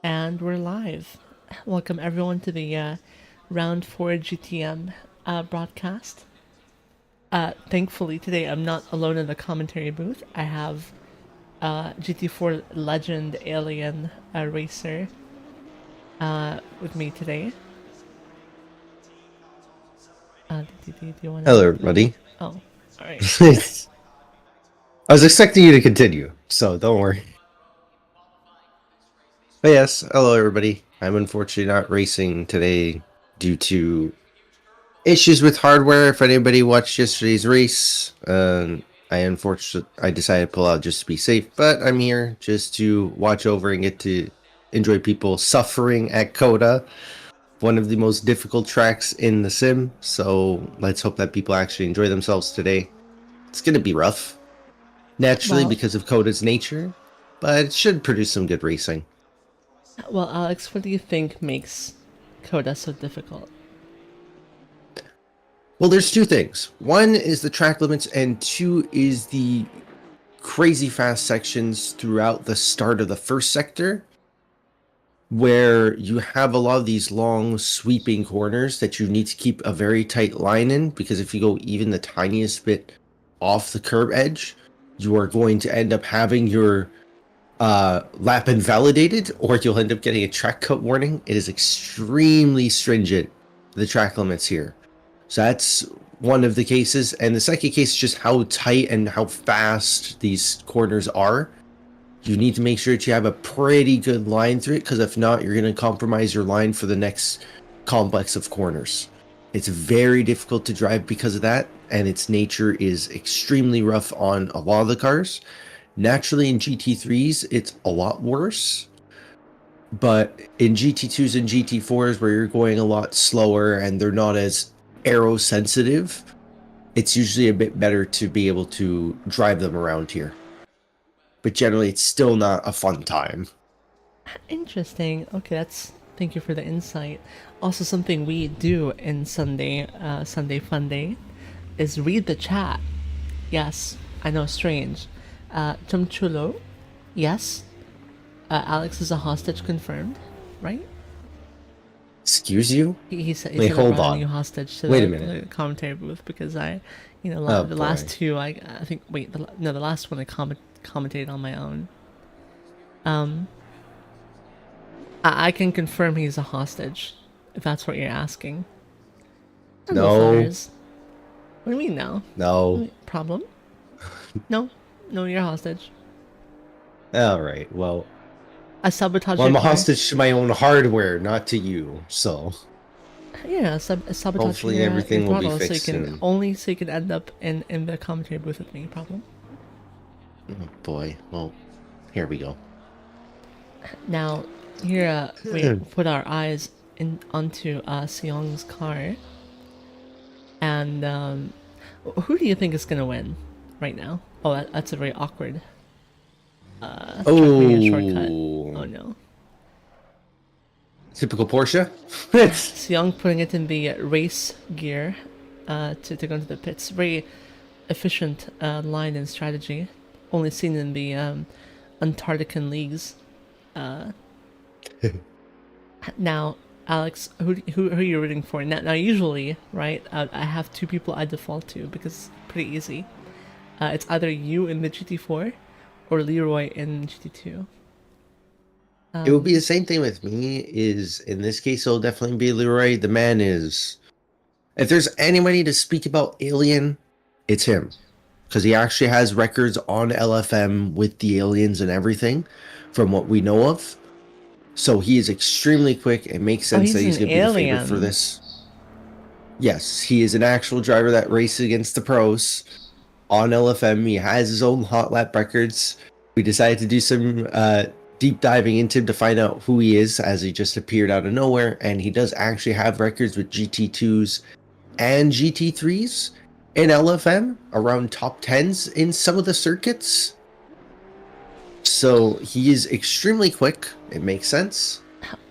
And we're live. Welcome everyone to the Round 4 GTM broadcast. Thankfully, today I'm not alone in the commentary booth. I have GT4 legend alien racer with me today. Do you want to... Hello, everybody. Oh, alright. I was expecting you to continue, so don't worry. But yes, hello, everybody. I'm unfortunately not racing today due to issues with hardware. If anybody watched yesterday's race, I decided to pull out just to be safe, but I'm here just to watch over and get to enjoy people suffering at Coda, one of the most difficult tracks in the sim. So let's hope that people actually enjoy themselves today. It's going to be rough, naturally, Well, because of Coda's nature, but it should produce some good racing. well, Alex, what do you think makes Coda so difficult? Well, there's two things. One is the track limits, and two is the crazy fast sections throughout the start of the first sector, where you have a lot of these long sweeping corners that you need to keep a very tight line in, because if you go even the tiniest bit off the curb edge, you are going to end up having your lap invalidated, or you'll end up getting a track cut warning. It is extremely stringent, the track limits here. So that's one of the cases. And the second case is just how tight and how fast these corners are. You need to make sure that you have a pretty good line through it, because if not, you're going to compromise your line for the next complex of corners. It's very difficult to drive because of that, and its nature is extremely rough on a lot of the cars. Naturally, in GT3s, it's a lot worse. But in GT2s and GT4s, where you're going a lot slower and they're not as aero sensitive, it's usually a bit better to be able to drive them around here. But generally, it's still not a fun time. Interesting. Okay, thank you for the insight. Also, something we do in Sunday Fun Day, is read the chat. Yes, I know, strange. Chumchulo, yes. Alex is a hostage confirmed, right? Excuse you? He said I Hold brought a on. new hostage to Wait a minute. the commentary booth because Oh, the boy. last two I think the last one I commentated on my own. I can confirm he's a hostage, if that's what you're asking. No No. fires. What do you mean no? No. Problem? No, you're a hostage. All right. Well, I sabotage I'm your a car. hostage to my own hardware, not to you. So Yeah, sabotage hopefully your everything will be throttle fixed soon. so you can end up in the commentary booth with me. Problem? Oh, boy. Well, here we go. Now, here we put our eyes onto Seong's car, and who do you think is gonna win right now? Oh, that's a very awkward track median shortcut. Oh no. Typical Porsche. Seong putting it in the race gear to go into the pits. Very efficient line and strategy. Only seen in the Antarctican leagues. Now, Alex, who are you rooting for? Now usually, right, I have two people I default to because it's pretty easy. It's either you in the GT4 or Leroy in GT2. It will be the same thing with me. Is in this case, it'll definitely be Leroy. The man is. If there's anybody to speak about Alien, it's him, because he actually has records on LFM with the aliens and everything, from what we know of. So he is extremely quick. It makes sense that he's an going to be the favorite for alien. this. Yes, he is an actual driver that races against the pros on LFM. He has his own hot lap records. We decided to do some deep diving into him to find out who he is, as he just appeared out of nowhere, and he does actually have records with GT2s and GT3s in LFM, around top 10s in some of the circuits. So he is extremely quick. It makes sense.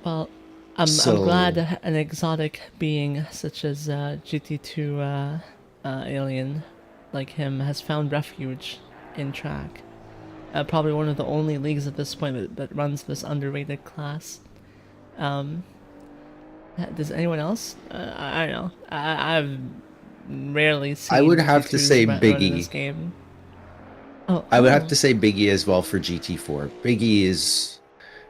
Well, I'm glad an exotic being such as GT2 alien like him has found refuge in track. Probably one of the only leagues at this point that runs this underrated class. Um, does anyone else? I don't know. I've rarely I would seen have to GT2s say run in this Biggie. game. Oh, I would have oh, to say Biggie as well for GT4.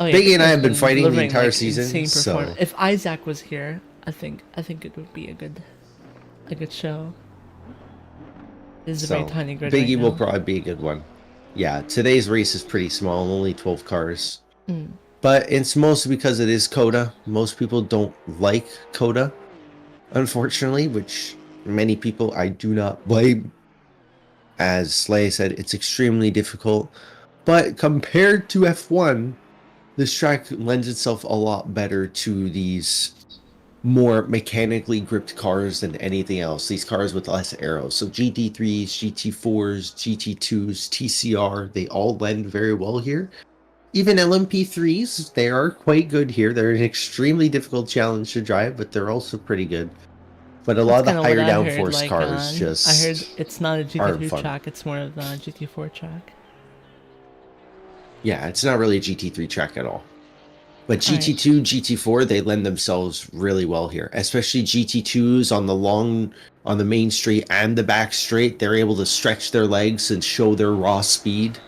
oh yeah. Biggie and Biggie I has have been been fighting the delivering entire like season, insane performance. so If Isaac was here, I think it would be a good show. It is a very so tiny grid right Biggie will now. probably be a good one. Yeah, today's race is pretty small, only 12 cars. Mm. But it's mostly because it is Coda. Most people don't like Coda, unfortunately, which many people I do not blame. As Slay said, it's extremely difficult. But compared to F1, this track lends itself a lot better to these more mechanically gripped cars than anything else. These cars with less arrows. So GT3s, GT4s, GT2s, TCR, they all lend very well here. Even LMP3s, they are quite good here. They're an extremely difficult challenge to drive, but they're also pretty good. But a lot That's of the kind of what higher I heard. downforce Like, cars I heard just it's not a aren't GT3 fun. track; it's more of the GT4 track. Yeah, it's not really a GT3 track at all. But All right. GT2, GT4, they lend themselves really well here, especially GT2s on the main straight and the back straight. They're able to stretch their legs and show their raw speed.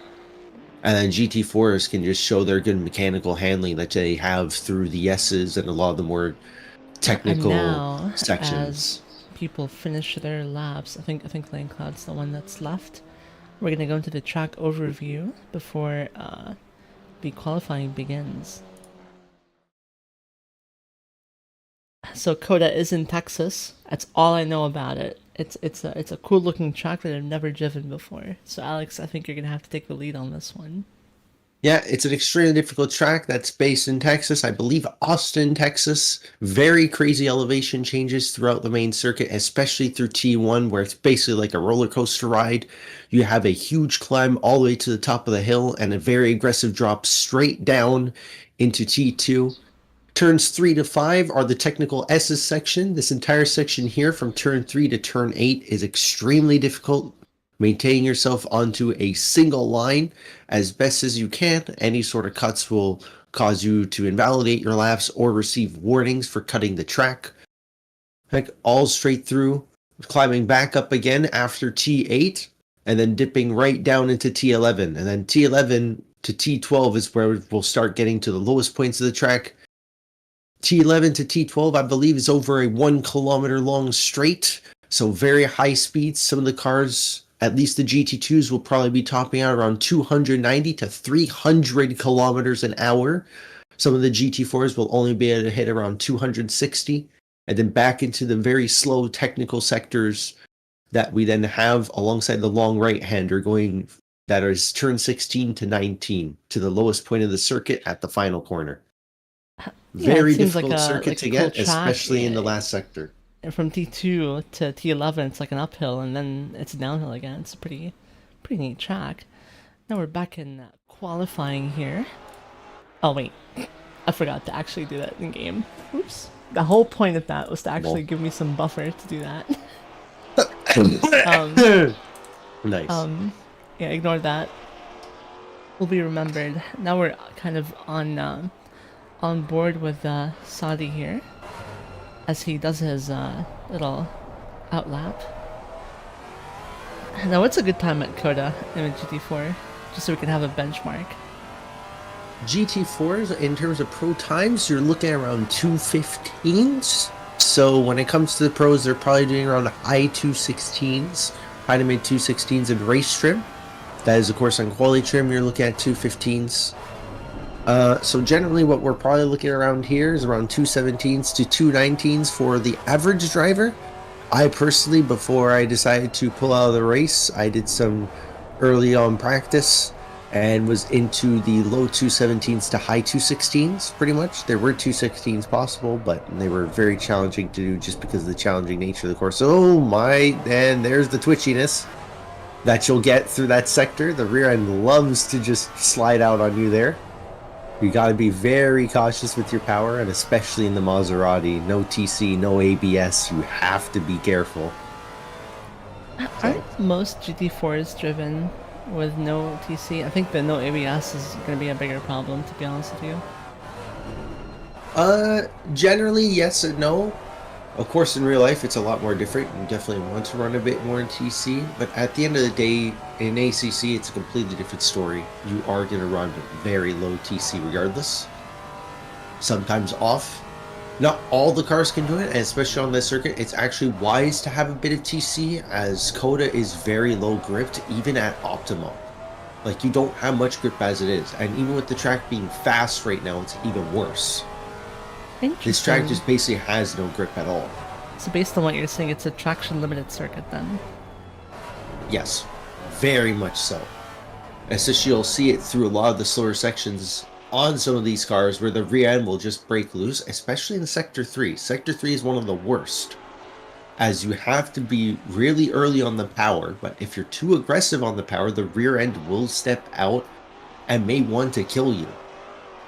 And then GT4s can just show their good mechanical handling that they have through the S's and a lot of the more And technical now, as sections. people finish their laps, I think Lane Cloud's the one that's left. We're gonna go into the track overview before the qualifying begins. So Coda is in Texas. That's all I know about it. It's a cool looking track that I've never driven before. So Alex, I think you're gonna have to take the lead on this one. Yeah, it's an extremely difficult track that's based in Texas. I believe Austin, Texas. Very crazy elevation changes throughout the main circuit, especially through T1, where it's basically like a roller coaster ride. You have a huge climb all the way to the top of the hill and a very aggressive drop straight down into T2. Turns 3 to 5 are the technical S's section. This entire section here from turn 3 to turn 8 is extremely difficult. Maintaining yourself onto a single line as best as you can. Any sort of cuts will cause you to invalidate your laps or receive warnings for cutting the track. Like all straight through, climbing back up again after T8 and then dipping right down into T11. And then T11 to T12 is where we'll start getting to the lowest points of the track. T11 to T12, I believe, is over a 1 kilometer long straight. So very high speeds. Some of the cars, at least the GT2s, will probably be topping out around 290 to 300 kilometers an hour. Some of the GT4s will only be able to hit around 260. And then back into the very slow technical sectors that we then have alongside the long right-hander going, that is turn 16 to 19 to the lowest point of the circuit at the final corner. Yeah, it Very seems like difficult a circuit to cool get, track. especially in the Yeah, last sector. and from T2 to T11, it's like an uphill, and then it's downhill again. It's a pretty neat track. Now we're back in qualifying here. Oh wait, I forgot to actually do that in game. Oops. The whole point of that was to actually Well, give me some buffer to do that. um, nice. yeah, ignore that. Will be remembered. Now we're kind of on board with Saudi here, as he does his little outlap. Now, what's a good time at Coda in a GT4, just so we can have a benchmark? GT4s, in terms of pro times, you're looking at around 215s. So when it comes to the pros, they're probably doing around high 216s, high to mid 216s in race trim. That is, of course, on quality trim, you're looking at 215s. So generally what we're probably looking around here is around 217s to 219s for the average driver. I personally, before I decided to pull out of the race, I did some early on practice and was into the low 217s to high 216s pretty much. There were 216s possible, but they were very challenging to do just because of the challenging nature of the course. Oh my, and there's the twitchiness that you'll get through that sector. The rear end loves to just slide out on you there. You got to be very cautious with your power, and especially in the Maserati. No TC, no ABS. You have to be careful. Aren't most GT4s driven with no TC? I think the no ABS is going to be a bigger problem, to be honest with you. Generally, yes and no. Of course, in real life, it's a lot more different. You definitely want to run a bit more in TC, but at the end of the day, in ACC, it's a completely different story. You are going to run very low TC regardless. Sometimes off. Not all the cars can do it, and especially on this circuit, it's actually wise to have a bit of TC, as Coda is very low gripped, even at optimum. Like, you don't have much grip as it is, and even with the track being fast right now, it's even worse. This track just basically has no grip at all. So based on what you're saying, it's a traction limited circuit then? Yes, very much so. Especially you'll see it through a lot of the slower sections on some of these cars where the rear end will just break loose, especially in Sector 3. Sector 3 is one of the worst, as you have to be really early on the power, but if you're too aggressive on the power, the rear end will step out and may want to kill you.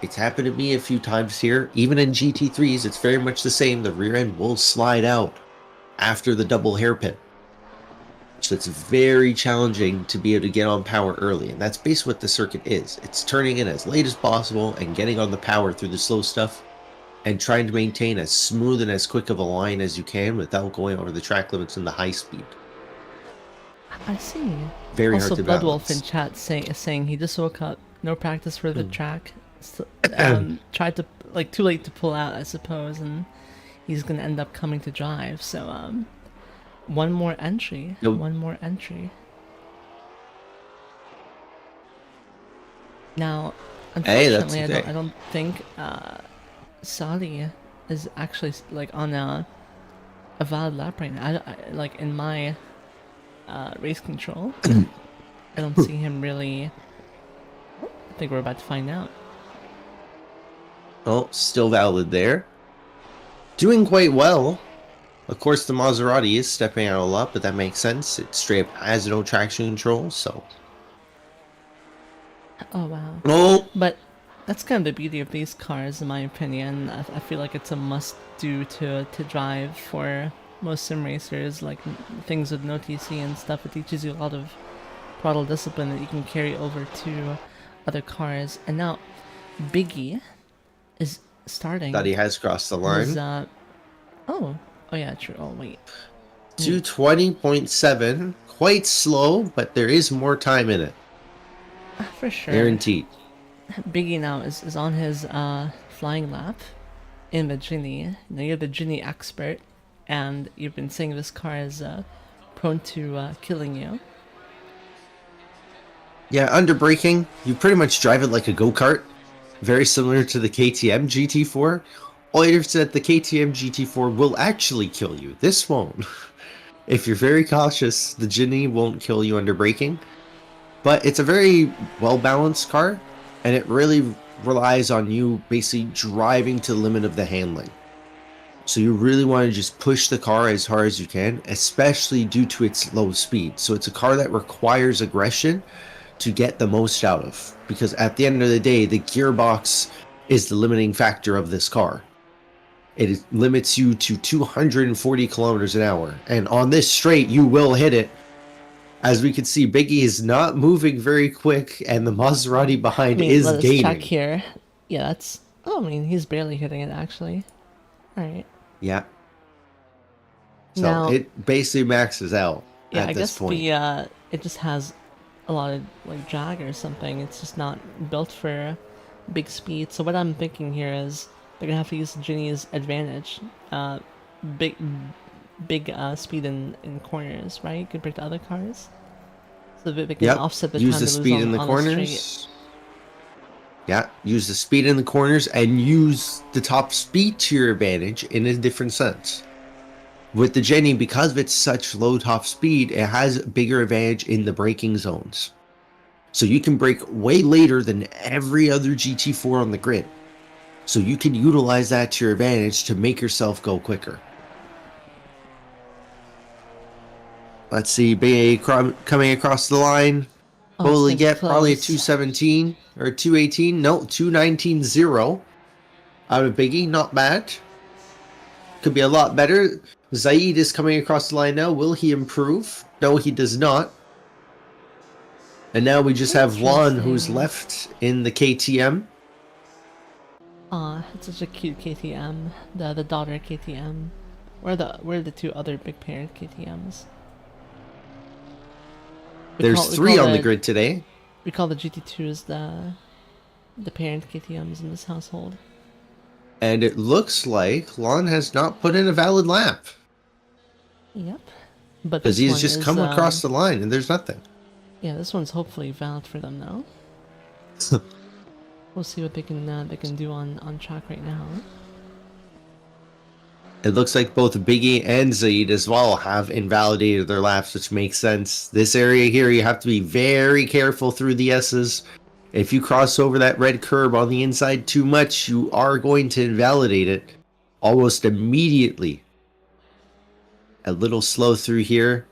It's happened to me a few times here. Even in GT3s, it's very much the same. The rear end will slide out after the double hairpin. So it's very challenging to be able to get on power early. And that's basically what the circuit is. It's turning in as late as possible and getting on the power through the slow stuff and trying to maintain as smooth and as quick of a line as you can without going over the track limits in the high speed. I see. Very also, hard to Bloodwolf in balance. chat saying he just woke up, no practice for the track. So, tried to, like, too late to pull out, I suppose, and he's gonna end up coming to drive. So, one more entry. Nope. One more entry. Now, unfortunately, Hey, I don't think Sadi is actually like on a valid lap right now. Like in my race control, I don't see him really. I think we're about to find out. Oh, still valid there. Doing quite well. Of course, the Maserati is stepping out a lot, but that makes sense. It straight up has no traction control, so. Oh wow! Oh, But that's kind of the beauty of these cars, in my opinion. I feel like it's a must-do to drive for most sim racers, like things with no TC and stuff. It teaches you a lot of throttle discipline that you can carry over to other cars. And now, Biggie is starting thought he has crossed the his. line. Oh yeah, true. Oh wait, 220.7. Quite slow, but there is more time in it. for sure. Guaranteed. Biggie now is on his flying lap in the Ginny. Now you're the Ginny expert, and you've been saying this car is prone to killing you. Yeah, under braking, you pretty much drive it like a go-kart. Very similar to the KTM GT4. All you have said, the KTM GT4 will actually kill you. This won't. If you're very cautious, the Ginny won't kill you under braking. But it's a very well-balanced car, and it really relies on you basically driving to the limit of the handling. So you really want to just push the car as hard as you can, especially due to its low speed. So it's a car that requires aggression to get the most out of, because at the end of the day, the gearbox is the limiting factor of this car. It limits you to 240 kilometers an hour, and on this straight, you will hit it. As we can see, Biggie is not moving very quick, and the Maserati behind is let us gaining. check here. Yeah, that's. Oh, I mean, he's barely hitting it actually. All right. Yeah. So Now, it basically maxes out yeah, at I this guess point. it just has a lot of like drag or something. It's just not built for big speed. So what I'm thinking here is they're gonna have to use Ginny's advantage, big speed in corners, right, compared to other cars. So that they can offset the Use time the they lose speed in the on the straight. corners. Yeah, use the speed in the corners and use the top speed to your advantage in a different sense. With the Jenny, because of its such low top speed, it has a bigger advantage in the braking zones. So you can brake way later than every other GT4 on the grid. So you can utilize that to your advantage to make yourself go quicker. Let's see, BA coming across the line. Oh, Will it's he gonna be get probably a close. 217 or 218? No, 219.0 out of Biggie. Not bad. Could be a lot better. Zaid is coming across the line now. Will he improve? No, he does not. And now we just have Lon, who's Interesting. left in the KTM. Aw, it's such a cute KTM. The daughter KTM. Where are the two other big parent KTMs? There's three on the grid today. We call the GT2s the parent KTMs in this household. And it looks like Lon has not put in a valid lap. Yep. But Because this he's one just is, come across the line and there's nothing. yeah, this one's hopefully valid for them now. We'll see what they can do on track right now. It looks like both Biggie and Zaid as well have invalidated their laps, which makes sense. This area here, you have to be very careful through the S's. If you cross over that red curb on the inside too much, you are going to invalidate it almost immediately. A little slow through here.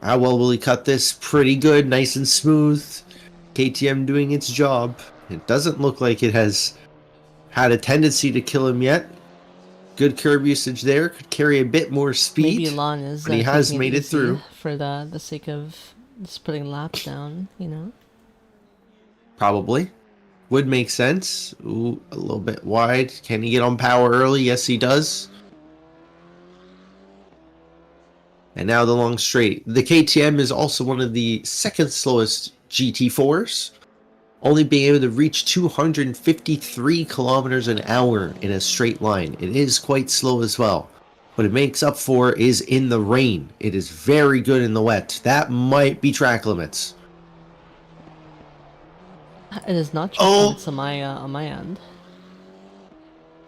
How well will he cut this? Pretty good, nice and smooth. KTM doing its job. It doesn't look like it has had a tendency to kill him yet. Good curb usage there. Could carry a bit more speed. Maybe Lon is but he has made it through for the sake of just putting laps down, you know. Probably. Would make sense. Ooh, a little bit wide. Can he get on power early? Yes, he does. And now the long straight. The KTM is also one of the second slowest GT4s, only being able to reach 253 kilometers an hour in a straight line. It is quite slow as well. What it makes up for is in the rain. It is very good in the wet. That might be track limits. It is not track limits on my end.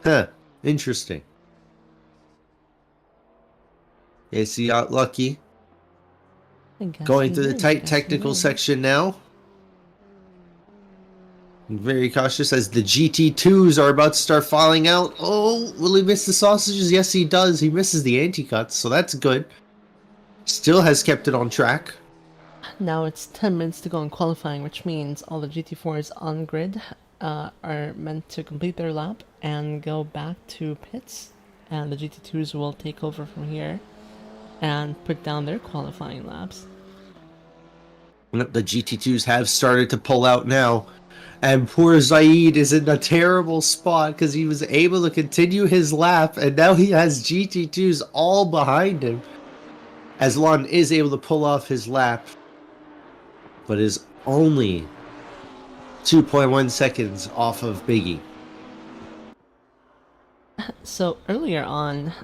Huh. Interesting. Yes, he got lucky. Going through the tight technical section now. Very cautious as the GT2s are about to start falling out. Oh, will he miss the sausages? Yes, he does. He misses the anti-cuts, so that's good. Still has kept it on track. Now it's 10 minutes to go in qualifying, which means all the GT4s on grid are meant to complete their lap and go back to pits. And the GT2s will take over from here and put down their qualifying laps. The GT2s have started to pull out now. And poor Zaid is in a terrible spot because he was able to continue his lap, and now he has GT2s all behind him. As Lon is able to pull off his lap, but is only 2.1 seconds off of Biggie. So earlier on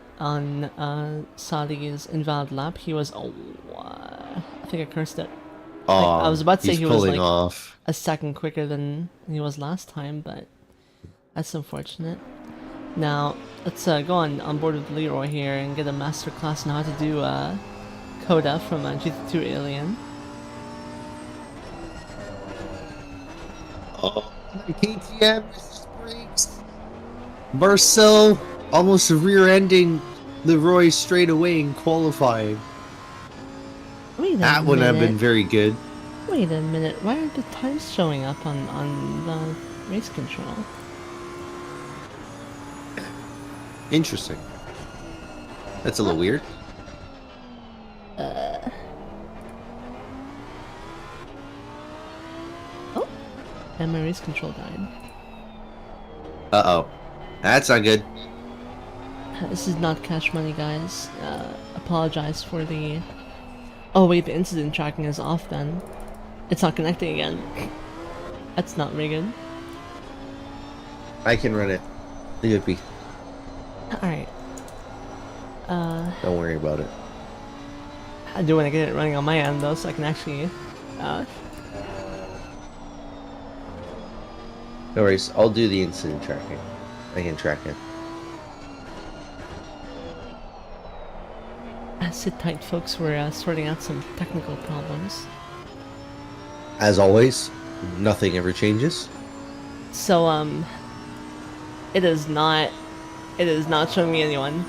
Saudi's invalid lap, he was I think I cursed it. I was about to say he was like off a second quicker than he was last time, but that's unfortunate. Now let's go on board with Leroy here and get a master class on how to do Coda from GT2 Alien. Oh, the KTM misses brakes. Marcel almost rear-ending Leroy straight away in qualifying. That would have been very good. Wait a minute, why aren't the times showing up on the race control? Interesting. That's a little weird. Oh, and my race control died. Uh-oh. That's not good. This is not cash money, guys. Apologize for the... Oh wait, the incident tracking is off then. It's not connecting again. That's not very good. I can run it. Leave it be. Alright. Don't worry about it. I do want to get it running on my end though, so I can actually... No worries, I'll do the incident tracking. I can track it. Sit tight, folks. We're sorting out some technical problems. As always, nothing ever changes. So, it is not showing me anyone.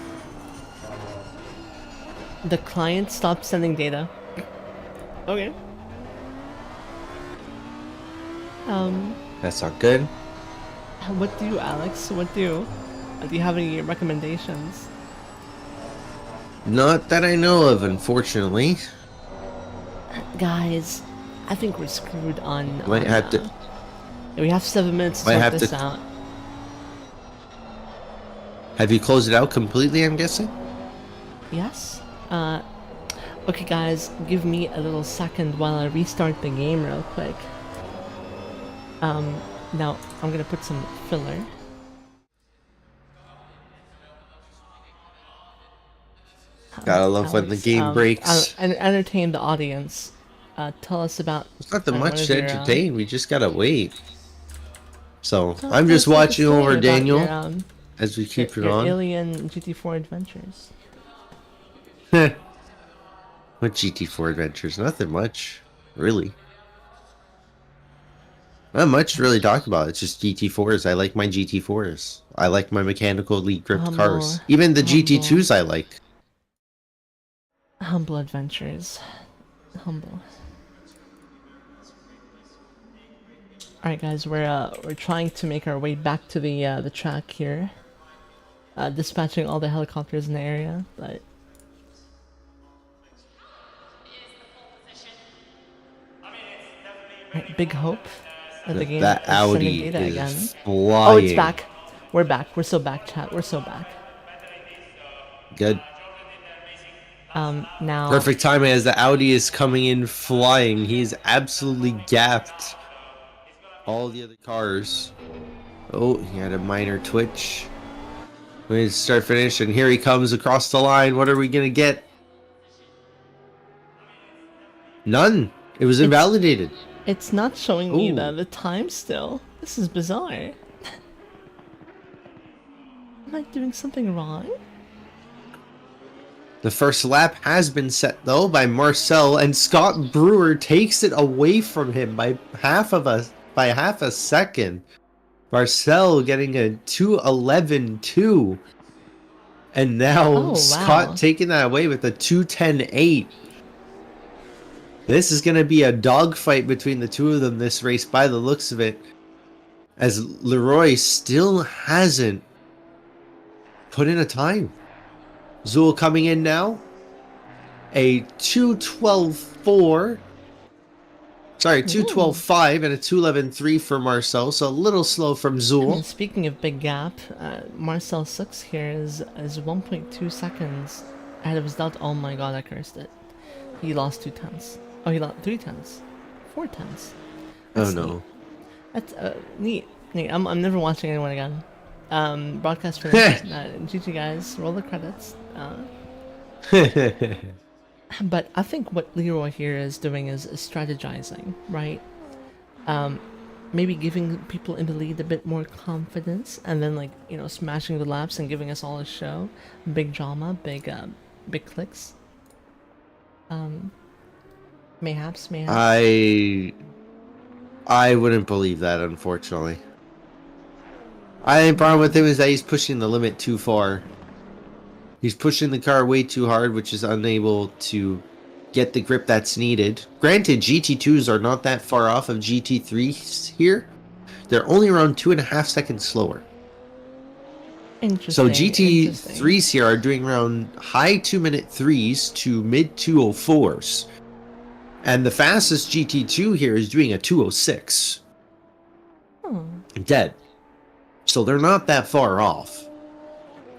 The client stopped sending data. Okay. That's not good. What do, Alex? What do? Do you have any recommendations? Not that I know of, unfortunately. Guys, I think we're screwed on. Might have to. We have 7 minutes to Might sort have this to. out. Have you closed it out completely? I'm guessing. Yes. Okay, guys, give me a little second while I restart the game real quick. Now I'm gonna put some filler. Gotta love when the Alex, game breaks. and entertain the audience. Tell us about It's not that one much of to your entertain. We just gotta wait. So I'm tell just us like a watching story over about Daniel as we keep it your on. alien GT4 adventures. What GT4 adventures? Nothing much, really. Not much to really talk about. It's just GT4s. I like my GT4s. I like my mechanically gripped Humble, cars. Even the humble, GT2s I like. humble adventures. Humble. All right, guys, we're trying to make our way back to the track here. Dispatching all the helicopters in the area, but right, big hope that the game That is sending Audi data again. is Oh, it's flying. back. We're back. We're so back, chat. We're so back. Good. Now, Perfect timing as the Audi is coming in flying. He's absolutely gapped all the other cars. Oh, he had a minor twitch. We start finish, and here he comes across the line. What are we gonna get? None. It was invalidated. it's not showing me Oh, the time still. This is bizarre. Am I doing something wrong? the first lap has been set though by Marcel, and Scott Brewer takes it away from him by half a second. Marcel getting a 2:11.2. And now Oh, Scott wow. taking that away with a 2:10.8. This is going to be a dogfight between the two of them this race by the looks of it. As Leroy still hasn't put in a time. Zool coming in now. A 2:12.4. Sorry, Ooh. 2:12.5 and a 2:11.3 for Marcel. So a little slow from Zool. And speaking of big gap, Marcel 6 here is 1.2 seconds ahead of his delta. Oh my god, I cursed it. He lost 2 tenths. Oh, he lost 3 tenths. 4 tenths. Oh That's neat. no. That's neat. Neat. I'm never watching anyone again. Broadcast finished. GG guys, roll the credits. But I think what Leroy here is doing is strategizing, right? Maybe giving people in the lead a bit more confidence, and then like smashing the laps and giving us all a show, big drama, big clicks. Mayhaps. I wouldn't believe that, unfortunately. I think the problem with him is that he's pushing the limit too far. He's pushing the car way too hard, which is unable to get the grip that's needed. Granted, GT2s are not that far off of GT3s here. They're only around 2.5 seconds slower. Interesting. So GT3s here are doing around high 2-minute 3s to mid 2:04s. And the fastest GT2 here is doing a 2:06. Dead. So they're not that far off.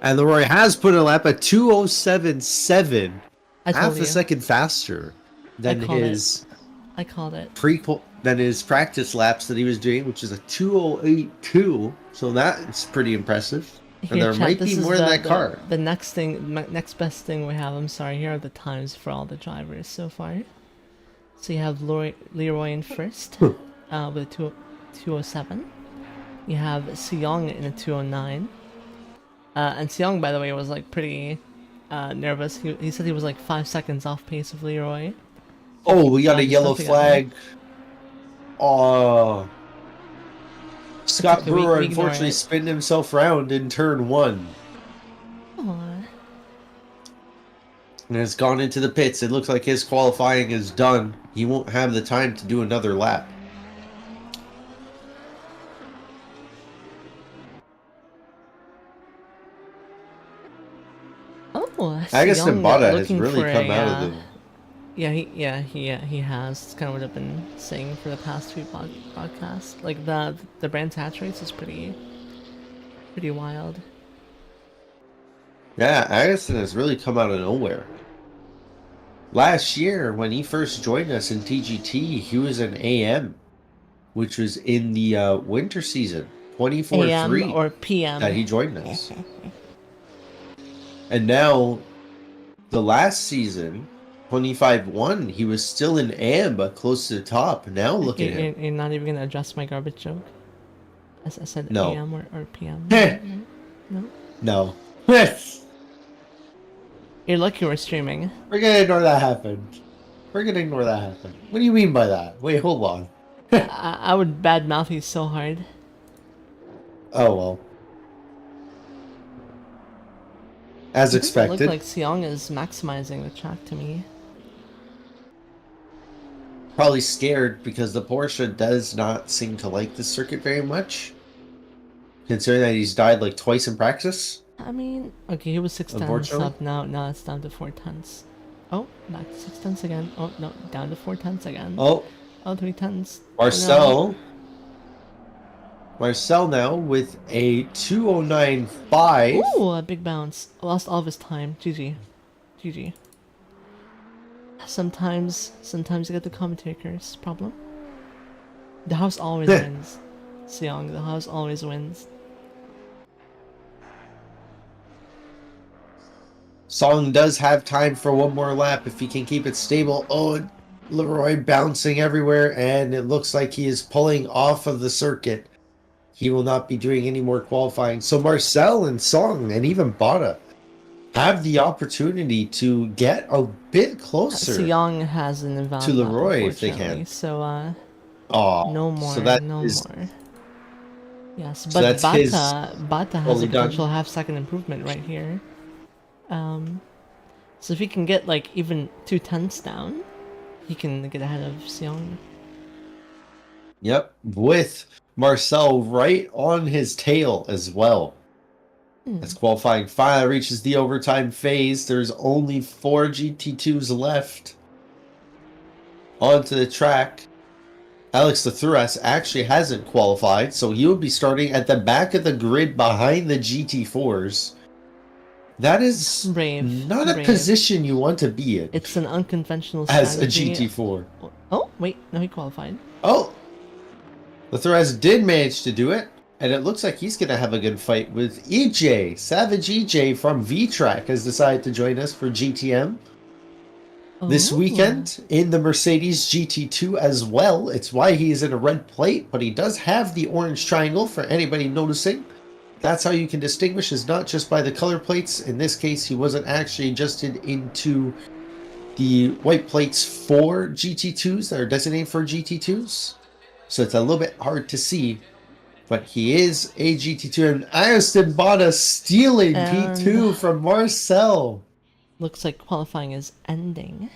And Leroy has put a lap at 2:07.7, half a second faster than his I called it. than his practice laps that he was doing, which is a 2:08.2. So that's pretty impressive. And Here, there chat, might be more in that car. The next best thing we have. I'm sorry. Here are the times for all the drivers so far. So you have Leroy in first with a 2:07. You have Seong in a 2:09. And Seong, by the way, was like pretty nervous. He said he was like 5 seconds off pace of Leroy. Oh, we got a yellow flag. Oh. Scott Brewer unfortunately spinned himself round in turn 1. Aww. And has gone into the pits. It looks like his qualifying is done. He won't have the time to do another lap. Oh, I guess Mbata has really come out of the He has. It's kind of what I've been saying for the past few podcasts. Like the brand attach rates is pretty wild. Yeah, Addison has really come out of nowhere. Last year, when he first joined us in TGT, he was an AM, which was in the winter season, AM 24-3, or that PM. he joined us. And now, the last season, 25-1, he was still in AM, but close to the top. Now look at him. You're not even gonna adjust my garbage joke. As I said, No. AM or PM. No, no. No. You're lucky we're streaming. We're gonna ignore that happened. We're gonna ignore that happened. What do you mean by that? Wait, hold on. I would badmouth you so hard. Oh well. As It doesn't look expected. like Seong is maximizing the track to me. Probably scared because the Porsche does not seem to like this circuit very much. Considering that he's died like twice in practice. I mean, okay, he was 6 tenths up, now it's down to 4 tenths. Oh, back to 6 tenths again. Oh, no, down to 4 tenths again. Oh, 3 tenths. Marcel. Marcel now with a 209.5. Ooh, a big bounce. Lost all of his time. GG. GG. Sometimes you get the commentator's problem. The house always wins. Seong, the house always wins. Song does have time for one more lap if he can keep it stable. Oh, Leroy bouncing everywhere, and it looks like he is pulling off of the circuit. He will not be doing any more qualifying. So Marcel and Song and even Bada have the opportunity to get a bit closer. Seong has an advantage to Leroy if they can. So no more, so that no is, more. Yes, so but that's his Bata has a potential half-second improvement right here. So if he can get like even 2 tenths down, he can get ahead of Seong. Yep, with Marcel right on his tail as well. As qualifying finally reaches the overtime phase, there's only 4 GT2s left onto the track. Alex Lathuras actually hasn't qualified, so he will be starting at the back of the grid behind the GT4s. That is not a position you want to be in. It's an unconventional as strategy. a GT4. Oh, wait, no, he qualified. Oh! Lathuras did manage to do it, and it looks like he's going to have a good fight with EJ. Savage EJ from V-Track has decided to join us for GTM. This weekend in the Mercedes GT2 as well. It's why he is in a red plate, but he does have the orange triangle for anybody noticing. That's how you can distinguish, is not just by the color plates. In this case, he wasn't actually adjusted into the white plates for GT2s that are designated for GT2s. So it's a little bit hard to see. But he is a GT2. And Ariston Bada stealing P2 from Marcel. Looks like qualifying is ending.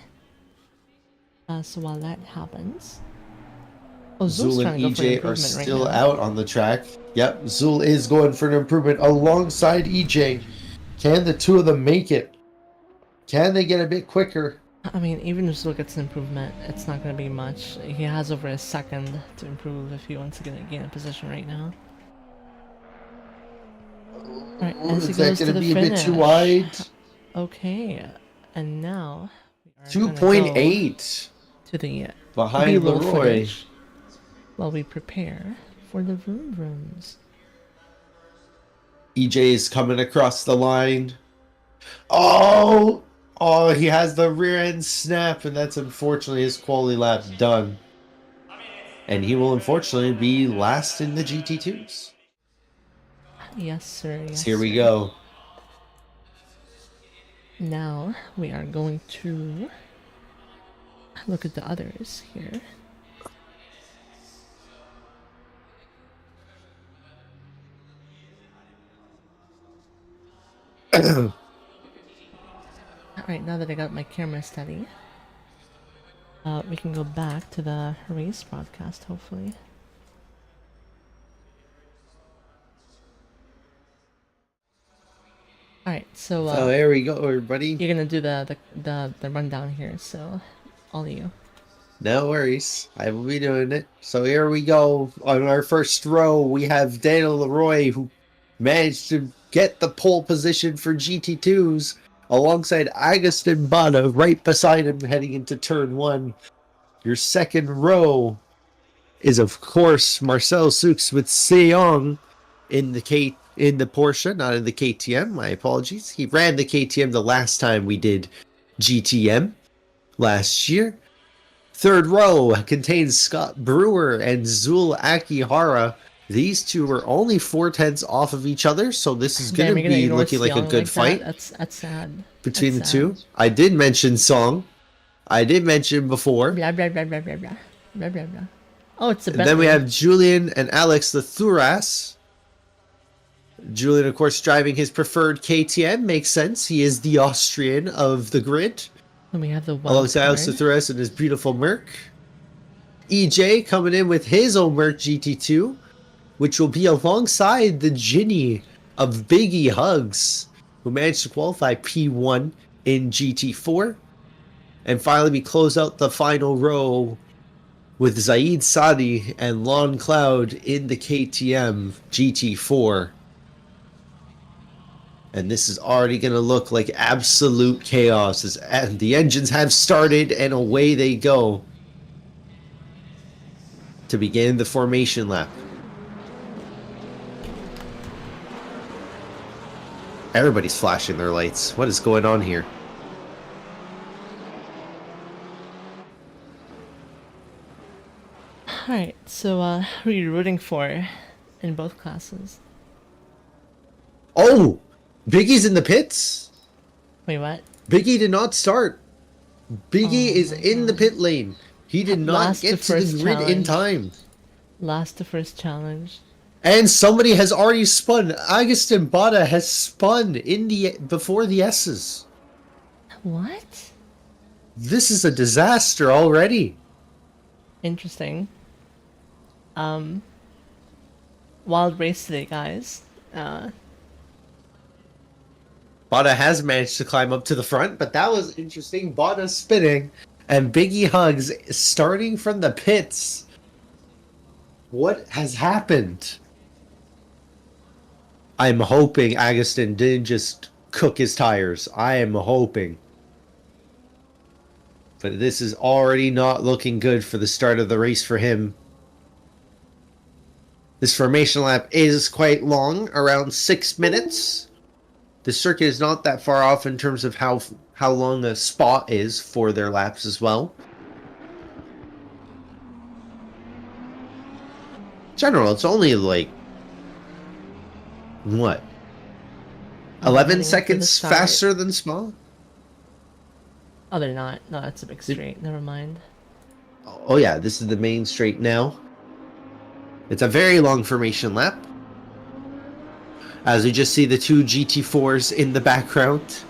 So while that happens... Oh, Zul and EJ are still out on the track. Yep, Zul is going for an improvement alongside EJ. Can the two of them make it? Can they get a bit quicker? I mean, even if Zul gets an improvement, it's not going to be much. He has over a second to improve if he wants to gain a position right now. Alright, as he goes to the finish. A bit too wide? Okay, and now... 2.8 to the behind Leroy. While we prepare for the vroom vrooms. EJ is coming across the line. Oh, he has the rear end snap, and that's unfortunately his quality lap done. And he will unfortunately be last in the GT2s. Yes, sir. Yes, here we go. Now we are going to look at the others here. Alright, now that I got my camera steady, we can go back to the race broadcast, hopefully. Alright, so there we go, everybody. You're gonna do the rundown here, so all you. No worries. I will be doing it. So here we go. On our first row, we have Daniel Leroy, who managed to get the pole position for GT2s, alongside Agustin Bada right beside him heading into turn one. Your second row is, of course, Marcel Sux with Seong in the Porsche, not in the KTM. My apologies. He ran the KTM the last time we did GTM last year. Third row contains Scott Brewer and Zul Akihara. These two are only 4/10 off of each other, so this is going Damn, to you're gonna be ignore looking like a Xiong good like that? fight That's sad. between the That's sad. two. I did mention Song. I did mention before. Blah blah blah blah blah blah blah blah blah. Oh, it's a And Bentley. then we have Julian and Alex the Thuras. Julian, of course, driving his preferred KTM. Makes sense. He is the Austrian of the grid. And we have the wild Alongside Alex the card. Thuras and his beautiful Merc. EJ coming in with his own Merc GT2, which will be alongside the Ginny of Biggie Hugs, who managed to qualify P1 in GT4. And finally, we close out the final row with Zaid Sadi and Lon Cloud in the KTM GT4. And this is already going to look like absolute chaos as the engines have started and away they go to begin the formation lap. Everybody's flashing their lights. What is going on here? Alright, so who are you rooting for in both classes? Oh! Biggie's in the pits? Wait, what? Biggie did not start. Biggie is my in the pit lane. He did not Last get to to the first grid in challenge. time. Last to first challenge. And somebody has already spun. Agustin Bada has spun in the before the S's. What? This is a disaster already. Interesting. Wild race today, guys. Bada has managed to climb up to the front, but that was interesting. Bada spinning and Biggie Hugs starting from the pits. What has happened? I'm hoping Agustin didn't just cook his tires. I am hoping. But this is already not looking good for the start of the race for him. This formation lap is quite long, around 6 minutes. The circuit is not that far off in terms of how long a spot is for their laps as well. In general, it's only like, what? 11 seconds faster than small? Oh, they're not. No, that's a big straight. Never mind. Oh yeah, this is the main straight now. It's a very long formation lap. As we just see the two GT4s in the background,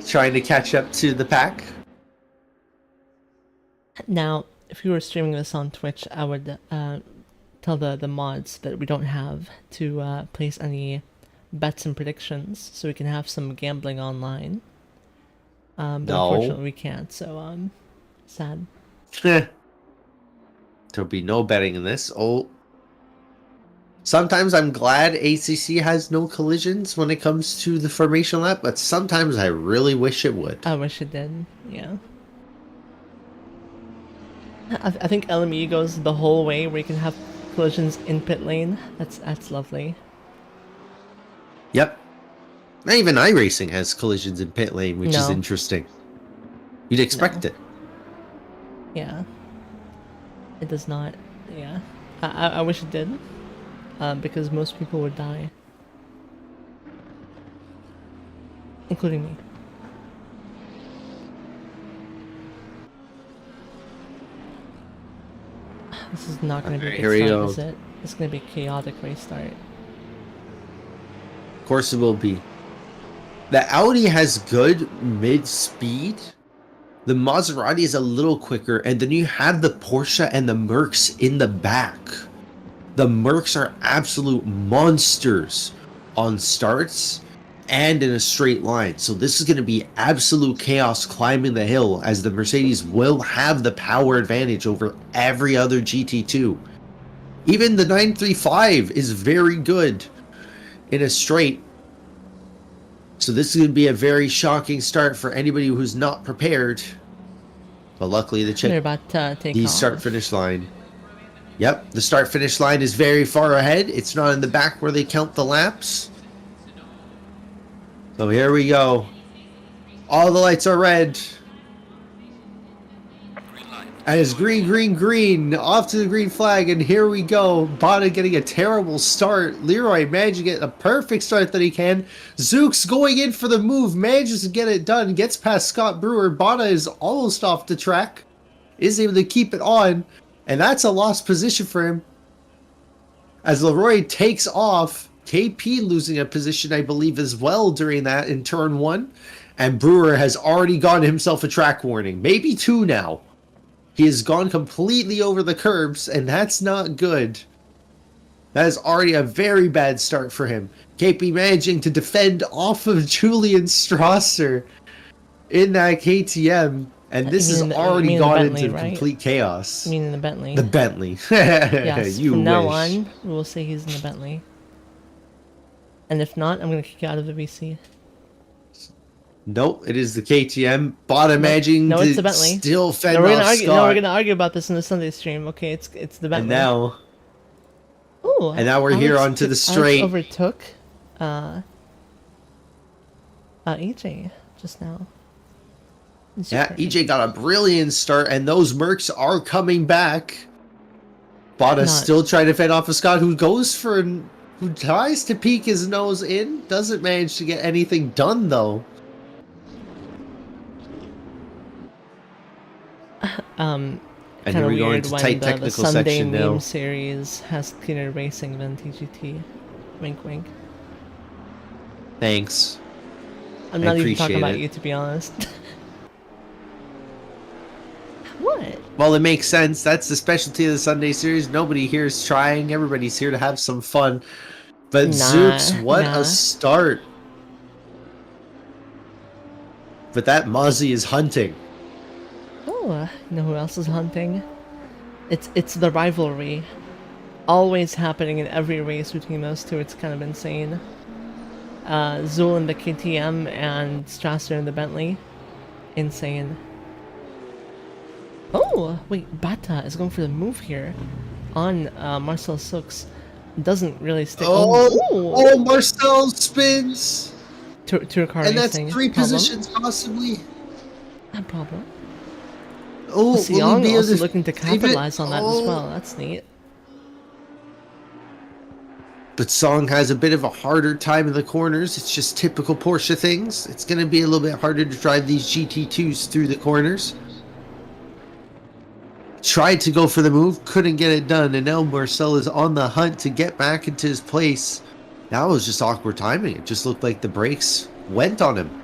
trying to catch up to the pack. Now, if we were streaming this on Twitch, I would tell the mods that we don't have to place any bets and predictions, so we can have some gambling online. But No. unfortunately we can't, so sad. There'll be no betting in this. Oh. Sometimes I'm glad ACC has no collisions when it comes to the formation lap, but sometimes I really wish it would. I wish it did, yeah. I think LME goes the whole way where you can have collisions in pit lane. That's lovely. Yep. Not even iRacing has collisions in pit lane, which is No. interesting. You'd expect No. it. Yeah. It does not. Yeah. I wish it did. Because most people would die. Including me. This is not going to be a Here we good start, go. is it? It's going to be a chaotic race start. Of course it will be. The Audi has good mid-speed. The Maserati is a little quicker, and then you have the Porsche and the Mercs in the back. The Mercs are absolute monsters on starts, and in a straight line. So this is going to be absolute chaos climbing the hill, as the Mercedes will have the power advantage over every other GT2. Even the 935 is very good in a straight. So this is going to be a very shocking start for anybody who's not prepared. But luckily They're about to take the off. start-finish line. Yep, the start-finish line is very far ahead. It's not in the back where they count the laps. So here we go. All the lights are red. And it's green, green, green. Off to the green flag, and here we go. Bada getting a terrible start. Leroy managing to get a perfect start that he can. Zooks going in for the move, manages to get it done. Gets past Scott Brewer. Bada is almost off the track. Is able to keep it on. And that's a lost position for him. As Leroy takes off, KP losing a position, I believe, as well during that in turn 1. And Brewer has already gotten himself a track warning. Maybe 2 now. He has gone completely over the curbs, and that's not good. That is already a very bad start for him. KP managing to defend off of Julian Strasser in that KTM. And this has already gone into complete chaos. You mean in the Bentley? The Bentley. Yes, you from now wish. on, we'll say he's in the Bentley. And if not, I'm going to kick you out of the VC. Nope, it is the KTM. Bada managing no, to it's the Bentley. still fend we're off gonna argue, Scott. No, we're going to argue about this in the Sunday stream. Okay, it's the Bentley. And now... Ooh, and now we're here onto the straight. Alex overtook EJ just now. Yeah, EJ got a brilliant start, and those Mercs are coming back. Bada still trying to fend off of Scott, who tries to peek his nose in. Doesn't manage to get anything done, though. And here we go into tight technical section now. The Sunday meme series has cleaner racing than TGT. Wink, wink. Thanks. I'm not even talking about you, to be honest. What? Well, it makes sense. That's the specialty of the Sunday series. Nobody here is trying. Everybody's here to have some fun. But Zooks, what a start. But that Mozzie is hunting. Oh, you know who else is hunting? It's the rivalry. Always happening in every race between those two. It's kind of insane. Zool in the KTM and Strasser in the Bentley. Insane. Oh, wait, Bata is going for the move here on Marcel Zooks. Doesn't really stick. Oh, Marcel spins! Tour car and racing. That's 3 positions, possibly. No problem. Oh, Siong also looking to capitalize on that as well. That's neat. But Song has a bit of a harder time in the corners. It's just typical Porsche things. It's going to be a little bit harder to drive these GT2s through the corners. Tried to go for the move, couldn't get it done, and now Marcel is on the hunt to get back into his place. That was just awkward timing. It just looked like the brakes went on him.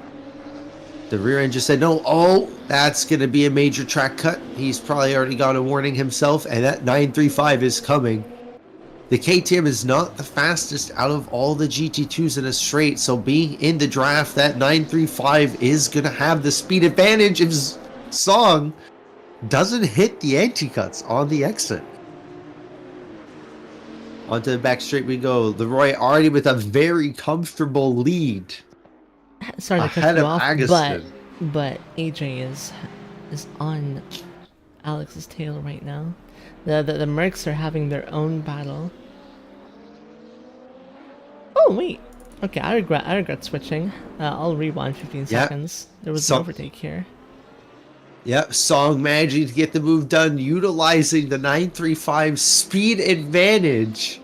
The rear end just said no. Oh, that's going to be a major track cut. He's probably already got a warning himself, and that 935 is coming. The KTM is not the fastest out of all the GT2s in a straight, so being in the draft, that 935 is going to have the speed advantage if Song doesn't hit the anti-cuts on the exit. Onto the back straight we go. Leroy already with a very comfortable lead. Sorry to cut you off, but AJ is on Alex's tail right now. The Mercs are having their own battle. Oh wait, okay. I regret switching. I'll rewind 15 seconds. There was an overtake here. Yep, Song managing to get the move done, utilizing the 935 speed advantage,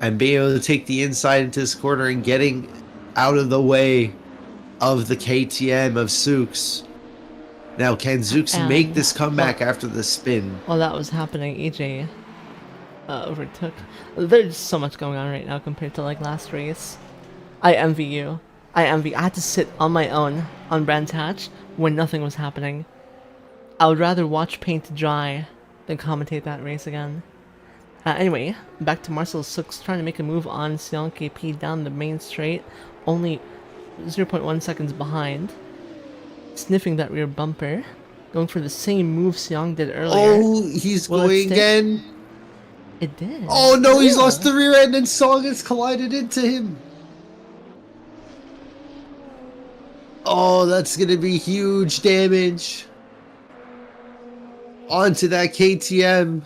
and being able to take the inside into this corner and getting out of the way of the KTM of Zooks. Now, can Zooks make this comeback after the spin? While that was happening, AJ overtook. There's so much going on right now compared to like last race. I envy you. I had to sit on my own on Brands Hatch when nothing was happening. I would rather watch paint dry than commentate that race again. Anyway, back to Marcel Zooks trying to make a move on Sion KP down the main straight. Only 0.1 seconds behind, sniffing that rear bumper, going for the same move Seong did earlier. Oh, he's Will it going stick? again. It did. Oh no, he's lost Ooh. the rear end and Song has collided into him. Oh, that's going to be huge damage onto that KTM.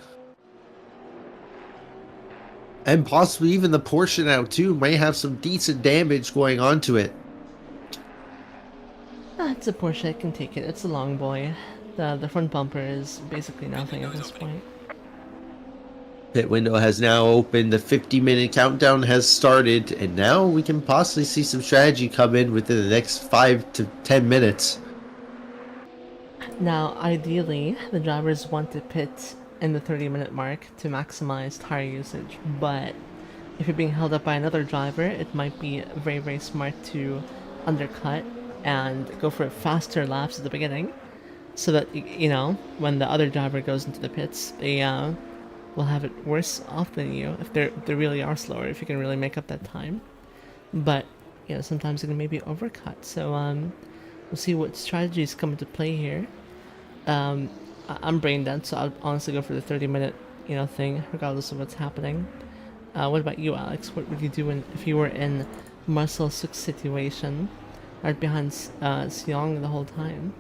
And possibly even the Porsche now too might have some decent damage going onto it. It's a Porsche, I can take it. It's a long boy. The front bumper is basically nothing at this point. Pit window has now opened, the 50-minute countdown has started, and now we can possibly see some strategy come in within the next 5 to 10 minutes. Now, ideally, the drivers want to pit in the 30-minute mark to maximize tire usage, but if you're being held up by another driver, it might be very, very smart to undercut and go for faster laps at the beginning, so that, you know, when the other driver goes into the pits, they will have it worse off than you if they really are slower, if you can really make up that time. But, you know, sometimes it can maybe overcut, so we'll see what strategies come into play here. I'm brain dead, so I'll honestly go for the 30-minute, you know, thing, regardless of what's happening. What about you, Alex? What would you do if you were in Marcel Sook's situation, right behind Seong the whole time?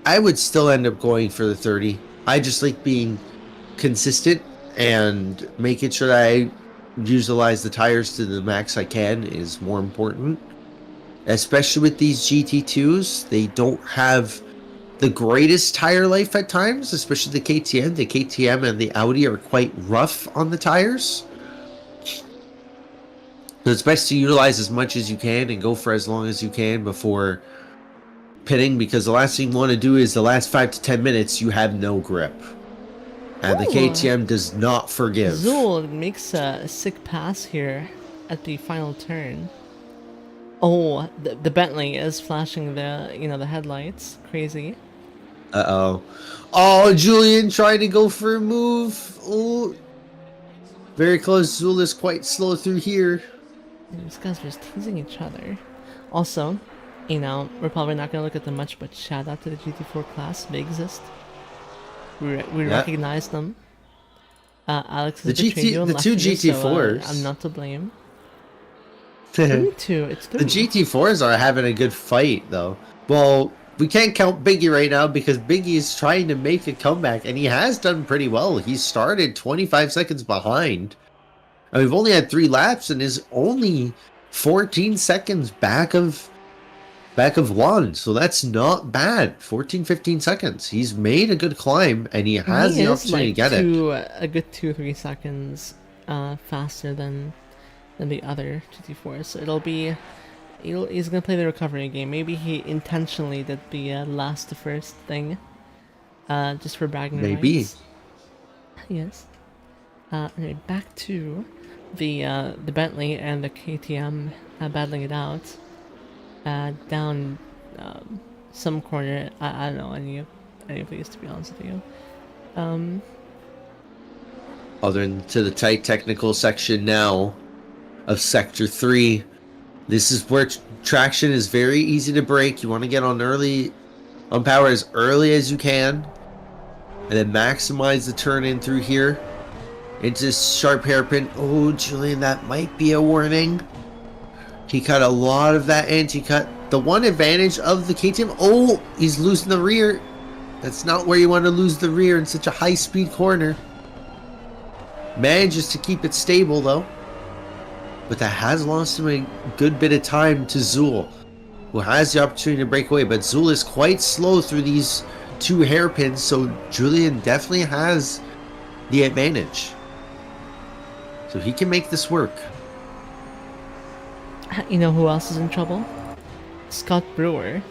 I would still end up going for the 30. I just like being consistent and making sure that I utilize the tires to the max I can is more important. Especially with these GT2s, they don't have the greatest tire life at times, especially the KTM. The KTM and the Audi are quite rough on the tires. So it's best to utilize as much as you can and go for as long as you can before pitting, because the last thing you want to do is the last 5 to 10 minutes you have no grip. And the KTM does not forgive. Zul makes a sick pass here at the final turn. Oh, the Bentley is flashing the headlights. Crazy. Uh-oh. Oh, Julian trying to go for a move. Oh, very close. Zul is quite slow through here. These guys are just teasing each other. Also, you know, we're probably not going to look at them much, but shout out to the GT4 class. They exist. We recognize them. Alex has betrayed you and left two you, GT4s. so I'm not to blame. 3-2, it's 3. The GT4s are having a good fight, though. Well, we can't count Biggie right now because Biggie is trying to make a comeback, and he has done pretty well. He started 25 seconds behind. And we've only had 3 laps and is only 14 seconds back of Juan, so that's not bad. 15 seconds. He's made a good climb, and he has the opportunity to get it. A good 2-3 seconds faster than the other GT4s. So it'll be... He's gonna play the recovery game. Maybe he intentionally did the last to first thing, just for bragging rights. Maybe. Yes. Anyway, back to the Bentley and the KTM battling it out. Down some corner. I don't know any of these, to be honest with you. Other than to the tight technical section now of Sector 3. This is where traction is very easy to break. You want to get on power as early as you can, and then maximize the turn in through here into this sharp hairpin. Oh, Julian, that might be a warning. He cut a lot of that anti-cut. The one advantage of the KTM, oh, he's losing the rear. That's not where you want to lose the rear in such a high-speed corner. Manages to keep it stable, though. But that has lost him a good bit of time to Zul, who has the opportunity to break away. But Zul is quite slow through these 2 hairpins, so Julian definitely has the advantage. So he can make this work. You know who else is in trouble? Scott Brewer,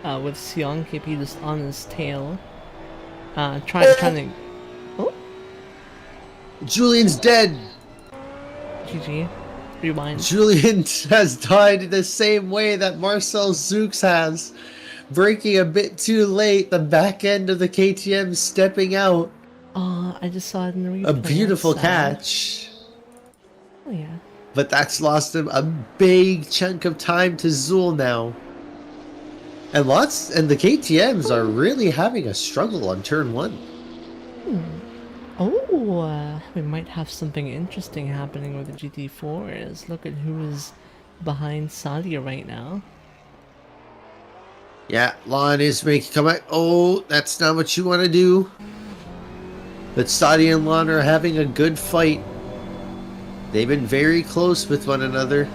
with Seong KP just on his tail, trying to. Oh, Julian's dead. GG. Rewind. Julian has died in the same way that Marcel Zooks has, breaking a bit too late. The back end of the KTM stepping out. Oh, I just saw it in the replay. A beautiful catch. Oh yeah. but that's lost him a big chunk of time to Zool now. And the KTMs are really having a struggle on turn 1. Oh, we might have something interesting happening with the GT4s. Look at who is behind Sadia right now. Yeah, Lon is making a comeback. Oh, that's not what you want to do. But Sadia and Lon are having a good fight. They've been very close with one another.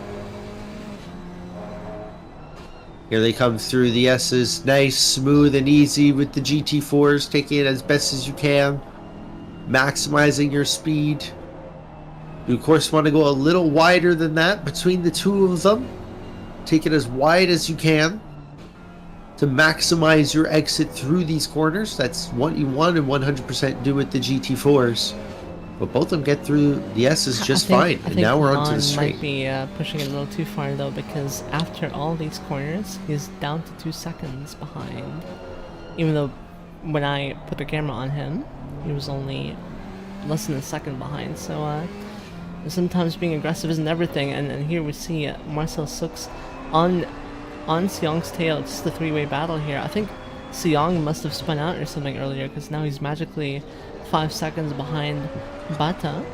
Here they come through the S's. Nice, smooth, and easy with the GT4s. Taking it as best as you can. Maximizing your speed. You, of course, want to go a little wider than that between the two of them. Take it as wide as you can to maximize your exit through these corners. That's what you want to 100% do with the GT4s. But both of them get through the S's just fine. And now we're onto the straight. Might be pushing it a little too far though, because after all these corners, he's down to 2 seconds behind. Even though when I put the camera on him, he was only less than a second behind. So sometimes being aggressive isn't everything. And here we see Marcel Sux on Seong's tail. It's just a 3-way battle here. I think Seong must have spun out or something earlier, because now he's magically 5 seconds behind Bata.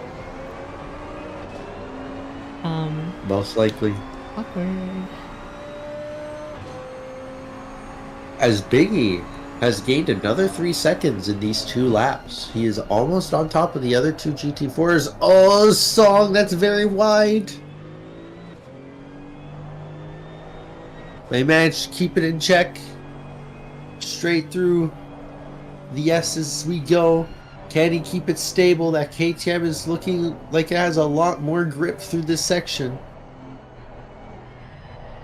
Most likely. Awkward. As Biggie has gained another 3 seconds in these 2 laps. He is almost on top of the other 2 GT4s. Oh, Song, that's very wide. They managed to keep it in check. Straight through the S's we go. Can he keep it stable? That KTM is looking like it has a lot more grip through this section.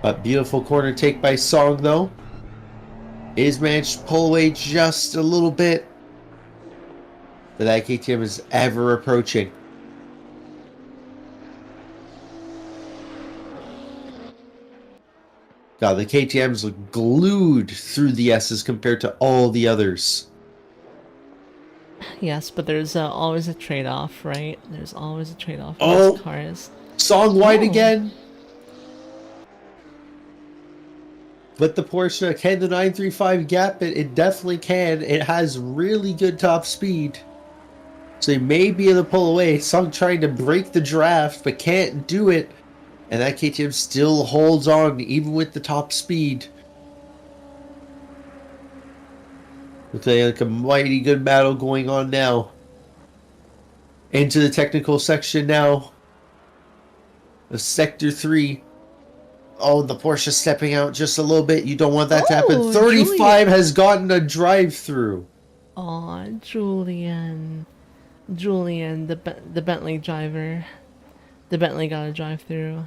A beautiful corner take by Song, though. Is managed to pull away just a little bit. But that KTM is ever approaching. God, the KTMs look glued through the S's compared to all the others. Yes, but there's always a trade-off, right? There's always a trade-off with Oh, these cars. Song wide again. But the Porsche, can the 935 gap it? It definitely can. It has really good top speed. So he may be able to pull away. Song trying to break the draft, but can't do it. And that KTM still holds on, even with the top speed. Looks like a mighty good battle going on now. Into the technical section now of Sector 3. Oh, the Porsche stepping out just a little bit. You don't want that to happen. 35 Julian has gotten a drive-through. Aw, Julian. Julian, the Bentley driver. The Bentley got a drive-through.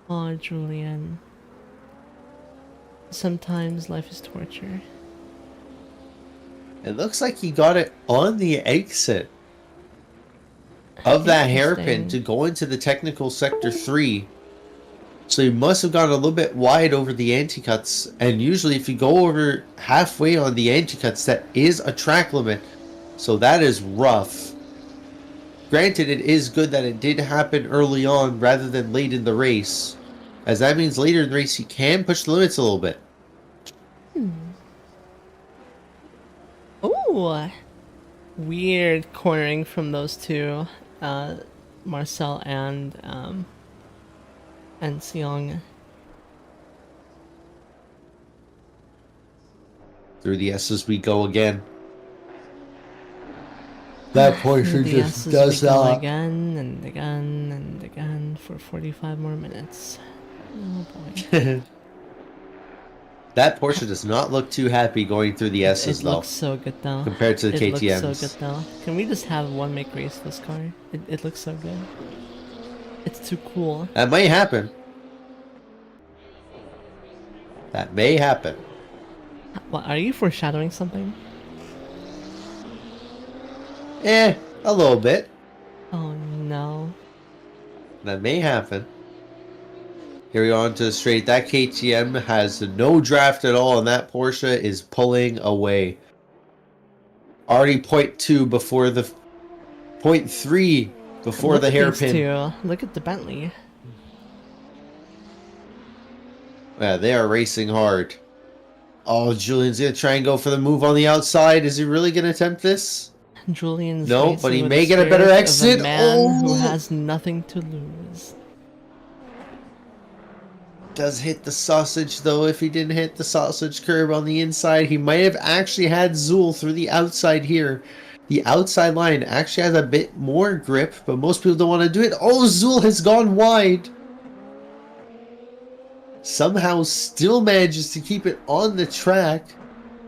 Aw, Julian. Sometimes life is torture. It looks like he got it on the exit of that hairpin to go into the technical Sector 3. So he must have gone a little bit wide over the anti-cuts. And usually if you go over halfway on the anti-cuts, that is a track limit. So that is rough. Granted, it is good that it did happen early on rather than late in the race. As that means later in the race, he can push the limits a little bit. Ooh. Weird cornering from those two. Marcel and Seong. Through the S's we go again. That Porsche just does not. Again and again and again for 45 more minutes. Oh boy. That Porsche does not look too happy going through the S's, though. It looks so good, though. Compared to the KTMs. It looks so good, though. Can we just have one make race this car? It looks so good. It's too cool. That may happen. That may happen. What, are you foreshadowing something? A little bit. Oh no. That may happen. Here we are onto the straight. That KTM has no draft at all, and that Porsche is pulling away. Already 0.2 before the 0.3 before Look the at these hairpin. two. Look at the Bentley. Yeah, they are racing hard. Oh, Julian's going to try and go for the move on the outside. Is he really going to attempt this? Julian's No, but he racing with the may get a better spirit of a exit. man who Oh! has nothing to lose. Does hit the sausage, though. If he didn't hit the sausage curb on the inside, he might have actually had Zool through the outside here. The outside line actually has a bit more grip, but most people don't want to do it. Oh, Zool has gone wide. Somehow still manages to keep it on the track.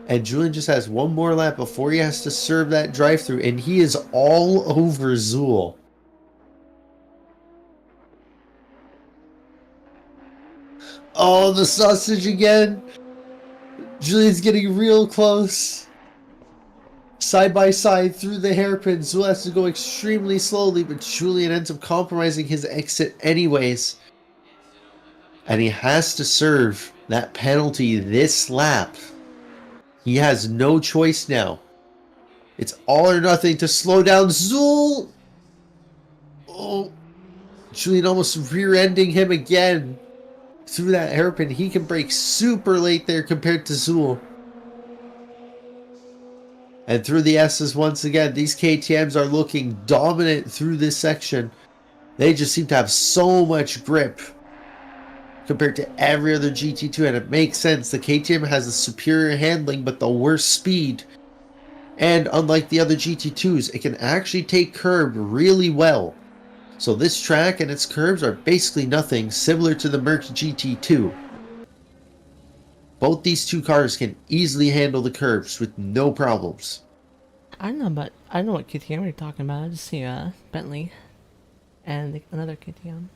And Julian just has one more lap before he has to serve that drive-through, and he is all over Zool. Oh, the sausage again. Julian's getting real close. Side by side through the hairpin. Zool has to go extremely slowly, but Julian ends up compromising his exit anyways. And he has to serve that penalty this lap. He has no choice now. It's all or nothing to slow down Zool. Oh, Julian almost rear-ending him again. Through that hairpin, he can brake super late there compared to Zool. And through the S's once again, these KTMs are looking dominant through this section. They just seem to have so much grip compared to every other GT2, and it makes sense. The KTM has the superior handling, but the worst speed. And unlike the other GT2s, it can actually take curb really well. So this track and its curbs are basically nothing, similar to the Merc GT2. Both these two cars can easily handle the curbs with no problems. I don't know, but I don't know what KTM you're talking about. I just see Bentley and another KTM.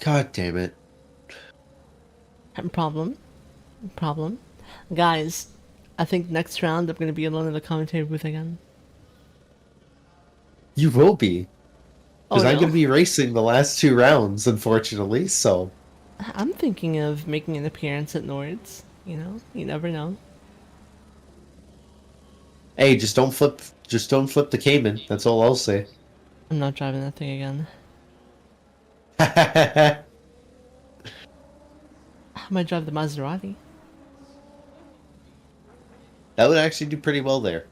God damn it. Problem. Guys, I think next round I'm going to be alone in the commentary booth again. You will be. Oh, Because I'm no? going to be racing the last 2 rounds, unfortunately, so... I'm thinking of making an appearance at Nords. You know, you never know. Hey, just don't flip the Cayman. That's all I'll say. I'm not driving that thing again. That I might drive the Maserati. would actually do pretty well there.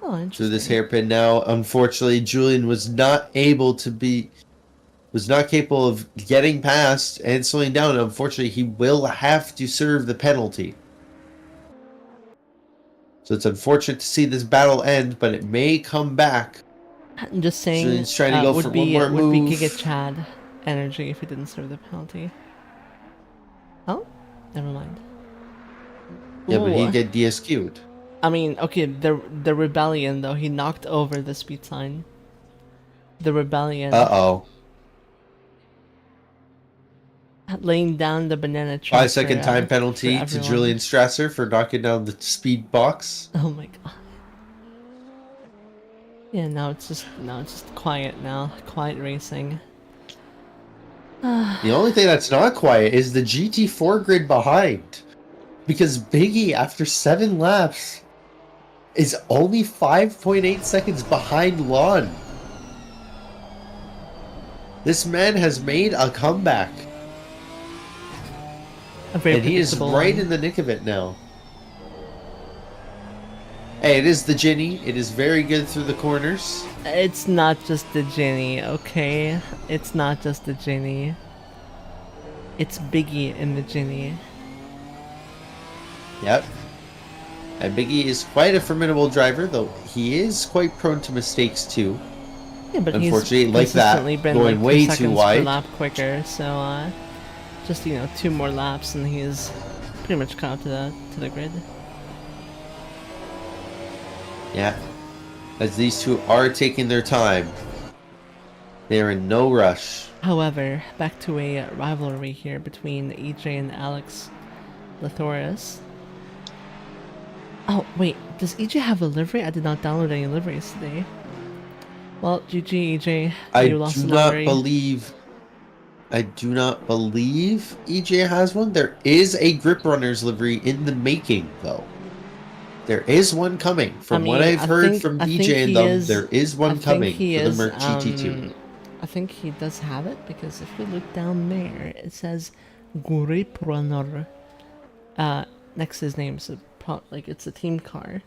Oh, interesting. Through this hairpin now, unfortunately, Julian was not capable of getting past and slowing down. Unfortunately, he will have to serve the penalty. So it's unfortunate to see this battle end, but it may come back. I'm just saying, Julian's trying to go for one more would be move. Giga Chad energy if he didn't serve the penalty. Oh, never mind. Yeah, but he Ooh. get DSQ'd. I mean, okay, the rebellion though, he knocked over the speed sign. The rebellion. Uh-oh. Laying down the banana tree. 5-second time penalty to Julian Strasser for knocking down the speed box. Oh my god. Yeah, now it's just quiet now. Quiet racing. The only thing that's not quiet is the GT4 grid behind. Because Biggie, after 7 laps, is only 5.8 seconds behind Lon. This man has made a comeback. And he is right in the nick of it now. Hey, it is the Ginny. It is very good through the corners. It's not just the Ginny, okay? It's not just the Ginny. It's Biggie in the Ginny. Yep. And Biggie is quite a formidable driver, though he is quite prone to mistakes too. Yeah, but unfortunately, he's like that, consistently been going like way 2 too seconds wide. per lap quicker, so just 2 more laps and he's pretty much caught up to the grid. Yeah. As these two are taking their time. They are in no rush. However, back to a rivalry here between EJ and Alex Lathoris. Oh, wait, does EJ have a livery? I did not download any liveries today. Well, GG EJ, you lost the lottery. I do not believe EJ has one. There is a Grip Runners livery in the making, though. There is one coming. I From what mean, I've heard from I think EJ and he them, is. there is I one think coming he for the is. Merc GT2. I think he does have it because if we look down there, it says Grip Runner. Next to his name, so like it's a team car.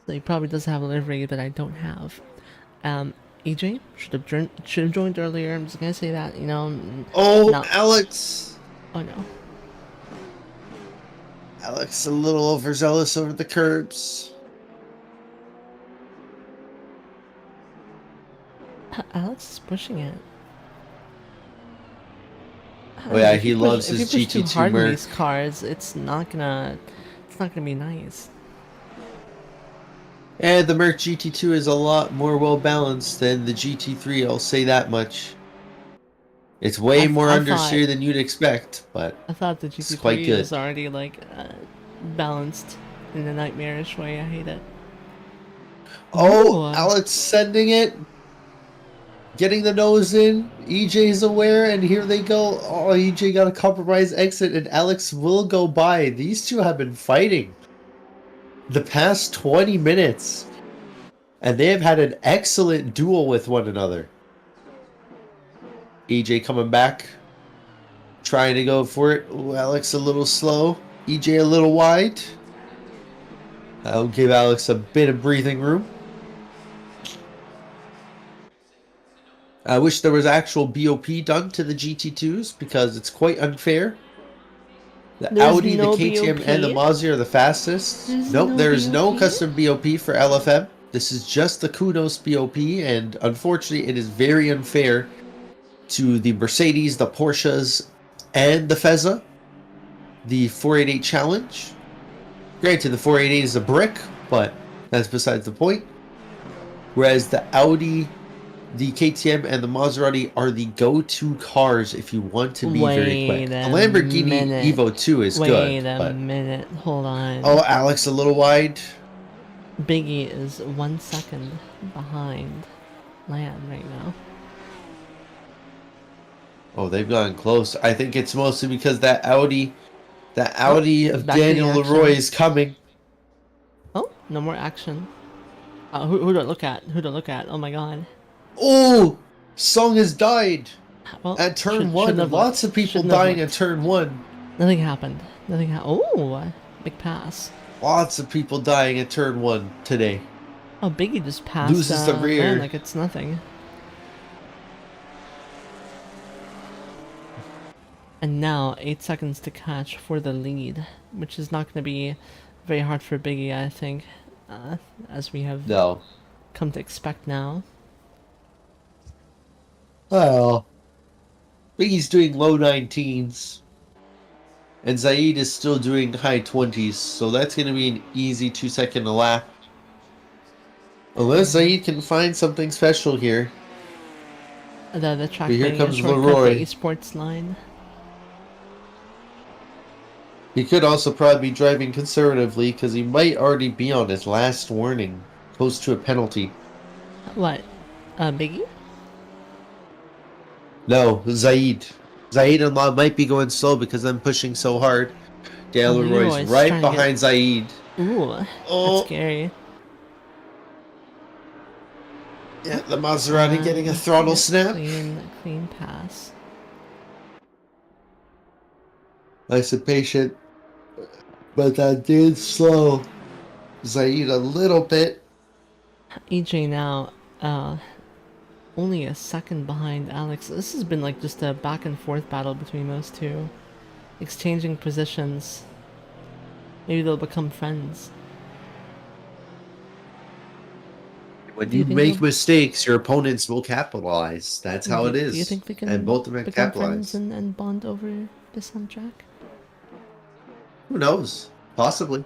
So he probably does have a livery that I don't have. EJ should have joined earlier. I'm just gonna say that, you know. Oh, Not. Alex! Oh no. Alex, a little overzealous over the curbs. Alex is pushing it. Oh yeah, If you he push, loves if you his push too GT2 hard in Merc. these cars, it's not gonna be nice. And the Merc GT2 is a lot more well balanced than the GT3, I'll say that much. It's way more understeer than you'd expect, but I thought the it's quite GT3 good. was already like balanced in a nightmarish way. I hate it. Oh, Ooh, Alex sending it. Getting the nose in. EJ's aware, and here they go. Oh, EJ got a compromise exit, and Alex will go by. These two have been fighting the past 20 minutes, and they have had an excellent duel with one another. EJ coming back, trying to go for it. Ooh, Alex a little slow. EJ a little wide. That'll give Alex a bit of breathing room. I wish there was actual BOP done to the GT2s because it's quite unfair. The there's Audi, the no KTM, and the BOP. Mazda are the fastest. There's Nope, no there's no BOP. custom BOP for LFM. This is just the Kudos BOP, and unfortunately, it is very unfair to the Mercedes, the Porsches, and the Fezza. The 488 Challenge. Granted, the 488 is a brick, but that's besides the point. Whereas the Audi, the KTM, and the Maserati are the go-to cars if you want to be very quick. Wait The a Lamborghini minute. Evo 2 is Wait good, a but... minute. Hold on. Oh, Alex a little wide. Biggie is 1 second behind Land right now. Oh, they've gotten close. I think it's mostly because that Audi of Back to the Daniel action. Leroy is coming. Oh, no more action. Who do I look at? Who do I look at? Oh my god. Oh, Song has died Well, at turn shouldn't one. have Lots looked. of people Shouldn't have dying at looked. turn one. Nothing happened. Nothing happened. Oh, big pass. Lots of people dying at turn one today. Oh, Biggie just passed Loses the rear. Land like it's nothing. And now 8 seconds to catch for the lead, which is not going to be very hard for Biggie, I think, as we have come to expect now. Well, Biggie's doing low 19s. And Zaid is still doing high 20s, so that's going to be an easy 2-second lap. Unless Zaid can find something special here. The track But here being a comes shortcut Leroy. the esports line. He could also probably be driving conservatively because he might already be on his last warning, close to a penalty. What? Biggie? No, Zaid. Zaid and Law might be going slow because I'm pushing so hard. Dale Leroy's right behind Zaid. Ooh, that's scary. Yeah, the Maserati getting a throttle snap. Clean pass. Nice and patient. But that did slow Zaid a little bit. EJ now, only a second behind Alex. This has been like just a back and forth battle between those two. Exchanging positions. Maybe they'll become friends. When you make mistakes, your opponents will capitalize. That's how it is. Do you think they can and both of them become capitalize. friends and bond over this on track? Who knows? Possibly.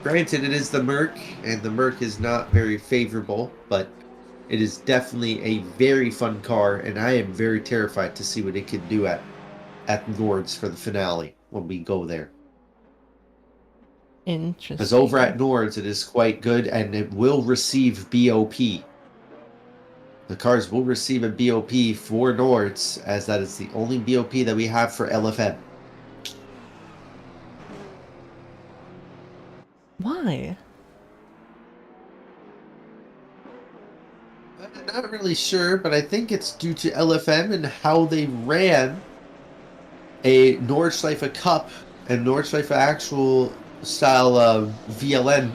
Granted, it is the Merc, and the Merc is not very favorable, but it is definitely a very fun car, and I am very terrified to see what it can do at Nords for the finale when we go there. Interesting. Because over at Nords, it is quite good, and it will receive BOP. The cars will receive a BOP for Nords, as that is the only BOP that we have for LFM. Why? I'm not really sure, but I think it's due to LFM and how they ran a Nordschleife Cup and Nordschleife actual style of VLN,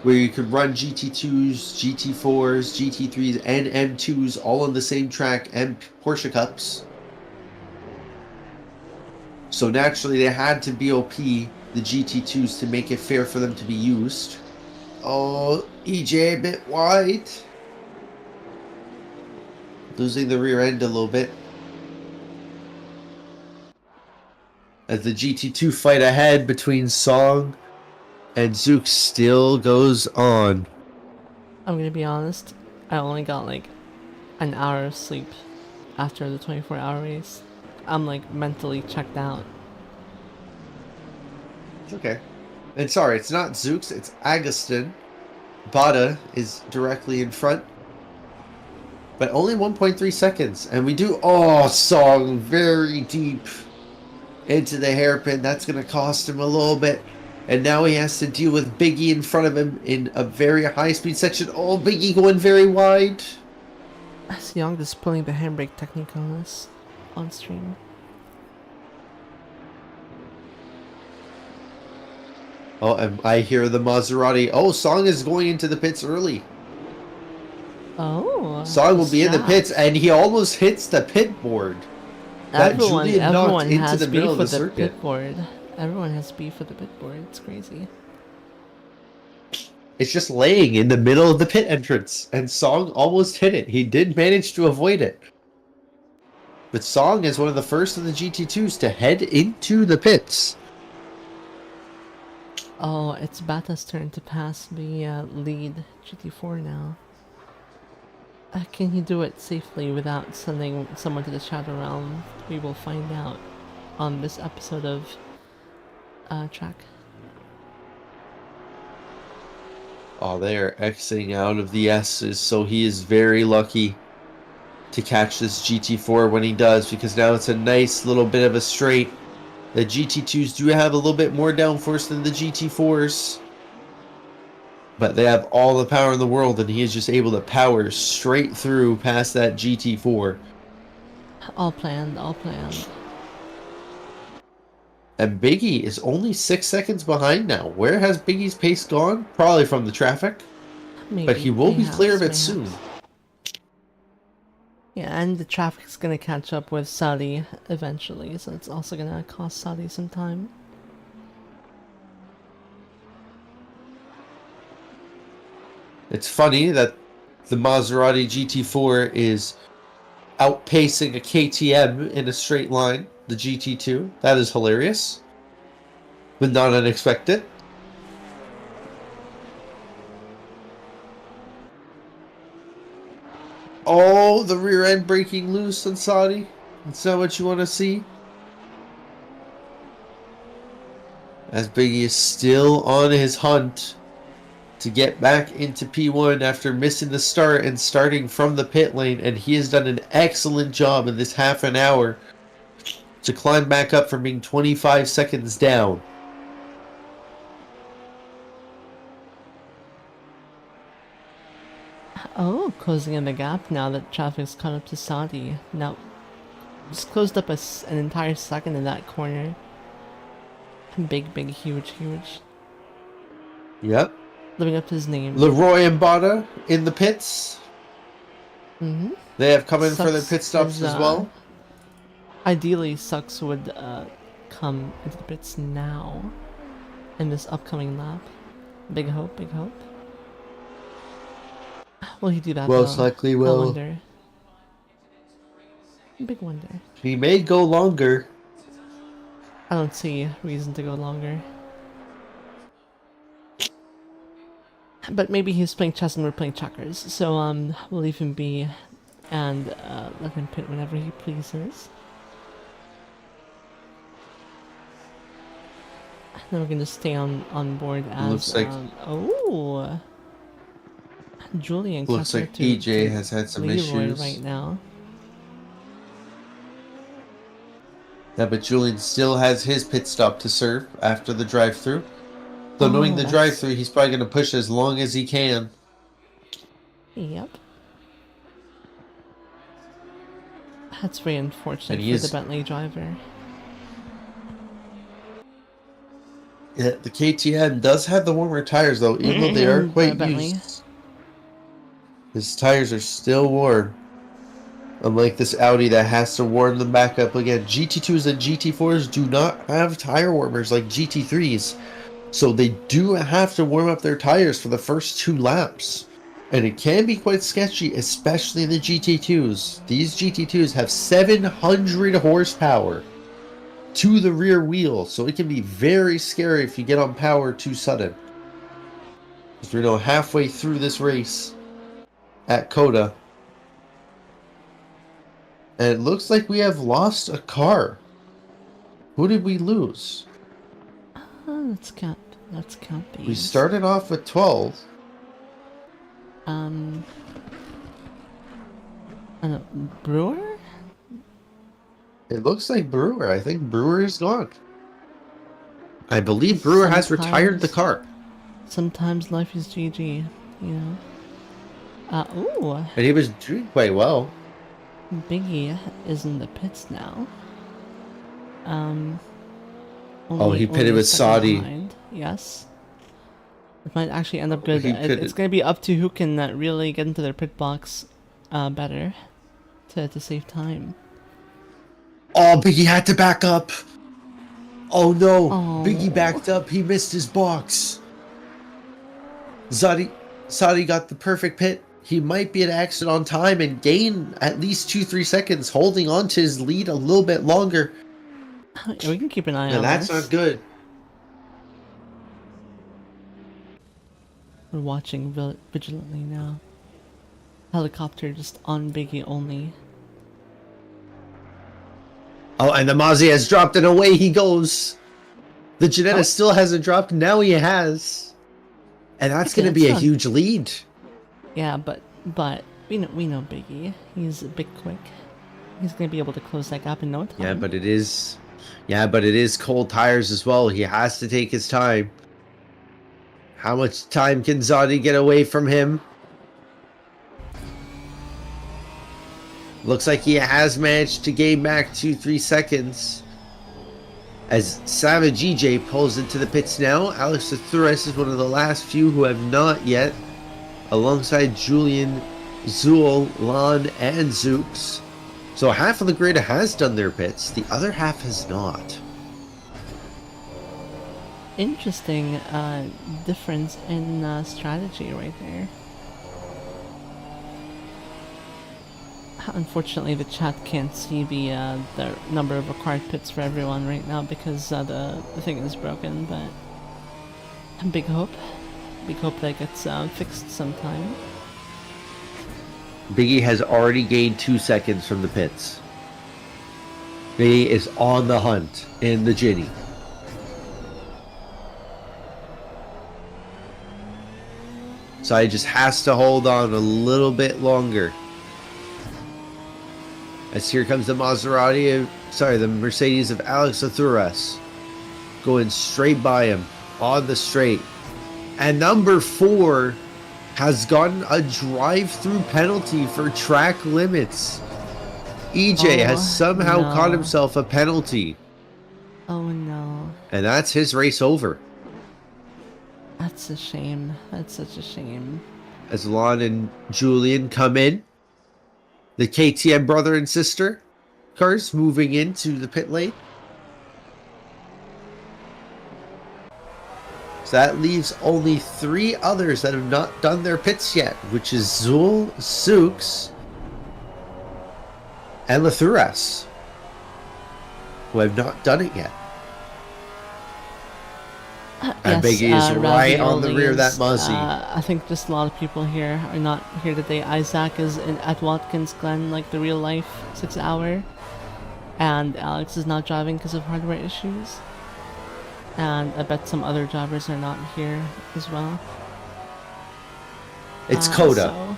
where you could run GT2s, GT4s, GT3s, and M2s all on the same track and Porsche Cups. So naturally, they had to BOP the GT2s to make it fair for them to be used. Oh, EJ a bit wide. Losing the rear end a little bit. As the GT2 fight ahead between Song and Zook still goes on. I'm gonna be honest, I only got like an hour of sleep after the 24-hour race. I'm like mentally checked out. It's okay. And sorry, it's not Zooks, it's Agustin. Bada is directly in front. But only 1.3 seconds. And we do... Oh, Song very deep into the hairpin. That's going to cost him a little bit. And now he has to deal with Biggie in front of him in a very high-speed section. Oh, Biggie going very wide. Young is pulling the handbrake technique on us on stream. Oh, and I hear the Maserati. Oh, Song is going into the pits early. Oh, Song will be in the pits, and he almost hits the pit board. That Julian knocked into the middle of the circuit. Pit board. Everyone has beef with the pit board. It's crazy. It's just laying in the middle of the pit entrance, and Song almost hit it. He did manage to avoid it. But Song is one of the first of the GT2s to head into the pits. Oh, it's Bata's turn to pass the lead GT4 now. Can he do it safely without sending someone to the Shadow Realm? We will find out on this episode of Track. Oh, they are exiting out of the S's, so he is very lucky to catch this GT4 when he does, because now it's a nice little bit of a straight. The GT2s do have a little bit more downforce than the GT4s, but they have all the power in the world, and he is just able to power straight through past that GT4. All planned, all planned. And Biggie is only 6 seconds behind now. Where has Biggie's pace gone? Probably from the traffic. Maybe, but he will be clear of it soon. Yeah, and the traffic's gonna catch up with Saudi eventually, so it's also gonna cost Saudi some time. It's funny that the Maserati GT4 is outpacing a KTM in a straight line, the GT2. That is hilarious, but not unexpected. Oh, the rear end breaking loose on Saudi. That's not what you want to see. As Biggie is still on his hunt to get back into P1 after missing the start and starting from the pit lane, and he has done an excellent job in this half an hour to climb back up from being 25 seconds down. Oh, closing in the gap now that traffic's caught up to Saudi. Now, just closed up an entire second in that corner. Big, big, huge, huge. Yep. Living up to his name. Leroy and Bada in the pits. Mm-hmm. They have come in for their pit stops as well. Ideally, Sucks would come into the pits now in this upcoming lap. Big hope, big hope. Will he do that? Most likely will. I wonder. Big wonder. He may go longer. I don't see reason to go longer. But maybe he's playing chess and we're playing checkers. So we'll leave him be and let him pit whenever he pleases. Then we're gonna stay on board as looks like Julian. Looks like EJ has had some issues right now. Yeah, but Julian still has his pit stop to serve after the drive-through. So knowing the that's... drive-through, he's probably going to push as long as he can. Yep. That's very unfortunate And for the Bentley driver. Yeah, the KTM does have the warmer tires, though, even though they are quite Bentley. used. His tires are still warm. Unlike this Audi that has to warm them back up again. GT2s and GT4s do not have tire warmers like GT3s. So they do have to warm up their tires for the first 2 laps. And it can be quite sketchy, especially the GT2s. These GT2s have 700 horsepower to the rear wheel, so it can be very scary if you get on power too sudden. Because we're now halfway through this race at Coda. And it looks like we have lost a car. Who did we lose? Let's count these. We started off with 12. Brewer? It looks like Brewer. I think Brewer is gone. I believe Brewer has retired the car. Sometimes life is GG, you know. Ooh. And he was doing quite well. Biggie is in the pits now. He pitted with Saudi. Behind. Yes. It might actually end up good. It's going to be up to who can really get into their pit box better to save time. Oh, Biggie had to back up. Oh no, Biggie backed up. He missed his box. Saudi got the perfect pit. He might be an exit on time and gain at least 2-3 seconds, holding on to his lead a little bit longer. We can keep an eye on that's this. not good. We're watching vigilantly now. Helicopter just on Biggie only. Oh, and the Mozzie has dropped and away he goes. The Ginetta still hasn't dropped. Now he has. And that's going to be a huge lead. Yeah, but we know Biggie. He's a bit quick. He's going to be able to close that gap in no time. Yeah, but it is cold tires as well. He has to take his time. How much time can Zadi get away from him? Looks like he has managed to gain back 2-3 seconds. As Savage EJ pulls into the pits now, Alex Thures is one of the last few who have not yet, alongside Julian, Zool, Lon, and Zooks. So half of the grid has done their pits, the other half has not. Interesting difference in strategy right there. Unfortunately, the chat can't see the number of required pits for everyone right now because the thing is broken, but big hope that it gets fixed sometime. Biggie has already gained 2 seconds from the pits. Biggie is on the hunt in the Ginny. So he just has to hold on a little bit longer. As here comes the the Mercedes of Alex Athures. Going straight by him on the straight. And number 4 has gotten a drive-through penalty for track limits. EJ has somehow caught himself a penalty. Oh no. And that's his race over. That's a shame. That's such a shame. As Lon and Julian come in. The KTM brother and sister cars moving into the pit lane. So that leaves only 3 others that have not done their pits yet, which is Zool, Zooks, and Lathuras, who have not done it yet. And Biggie is right on the rear of that Muzzy. I think just a lot of people here are not here today. Isaac is at Watkins Glen, like the real life 6 hour. And Alex is not driving because of hardware issues. And I bet some other drivers are not here as well. It's Coda.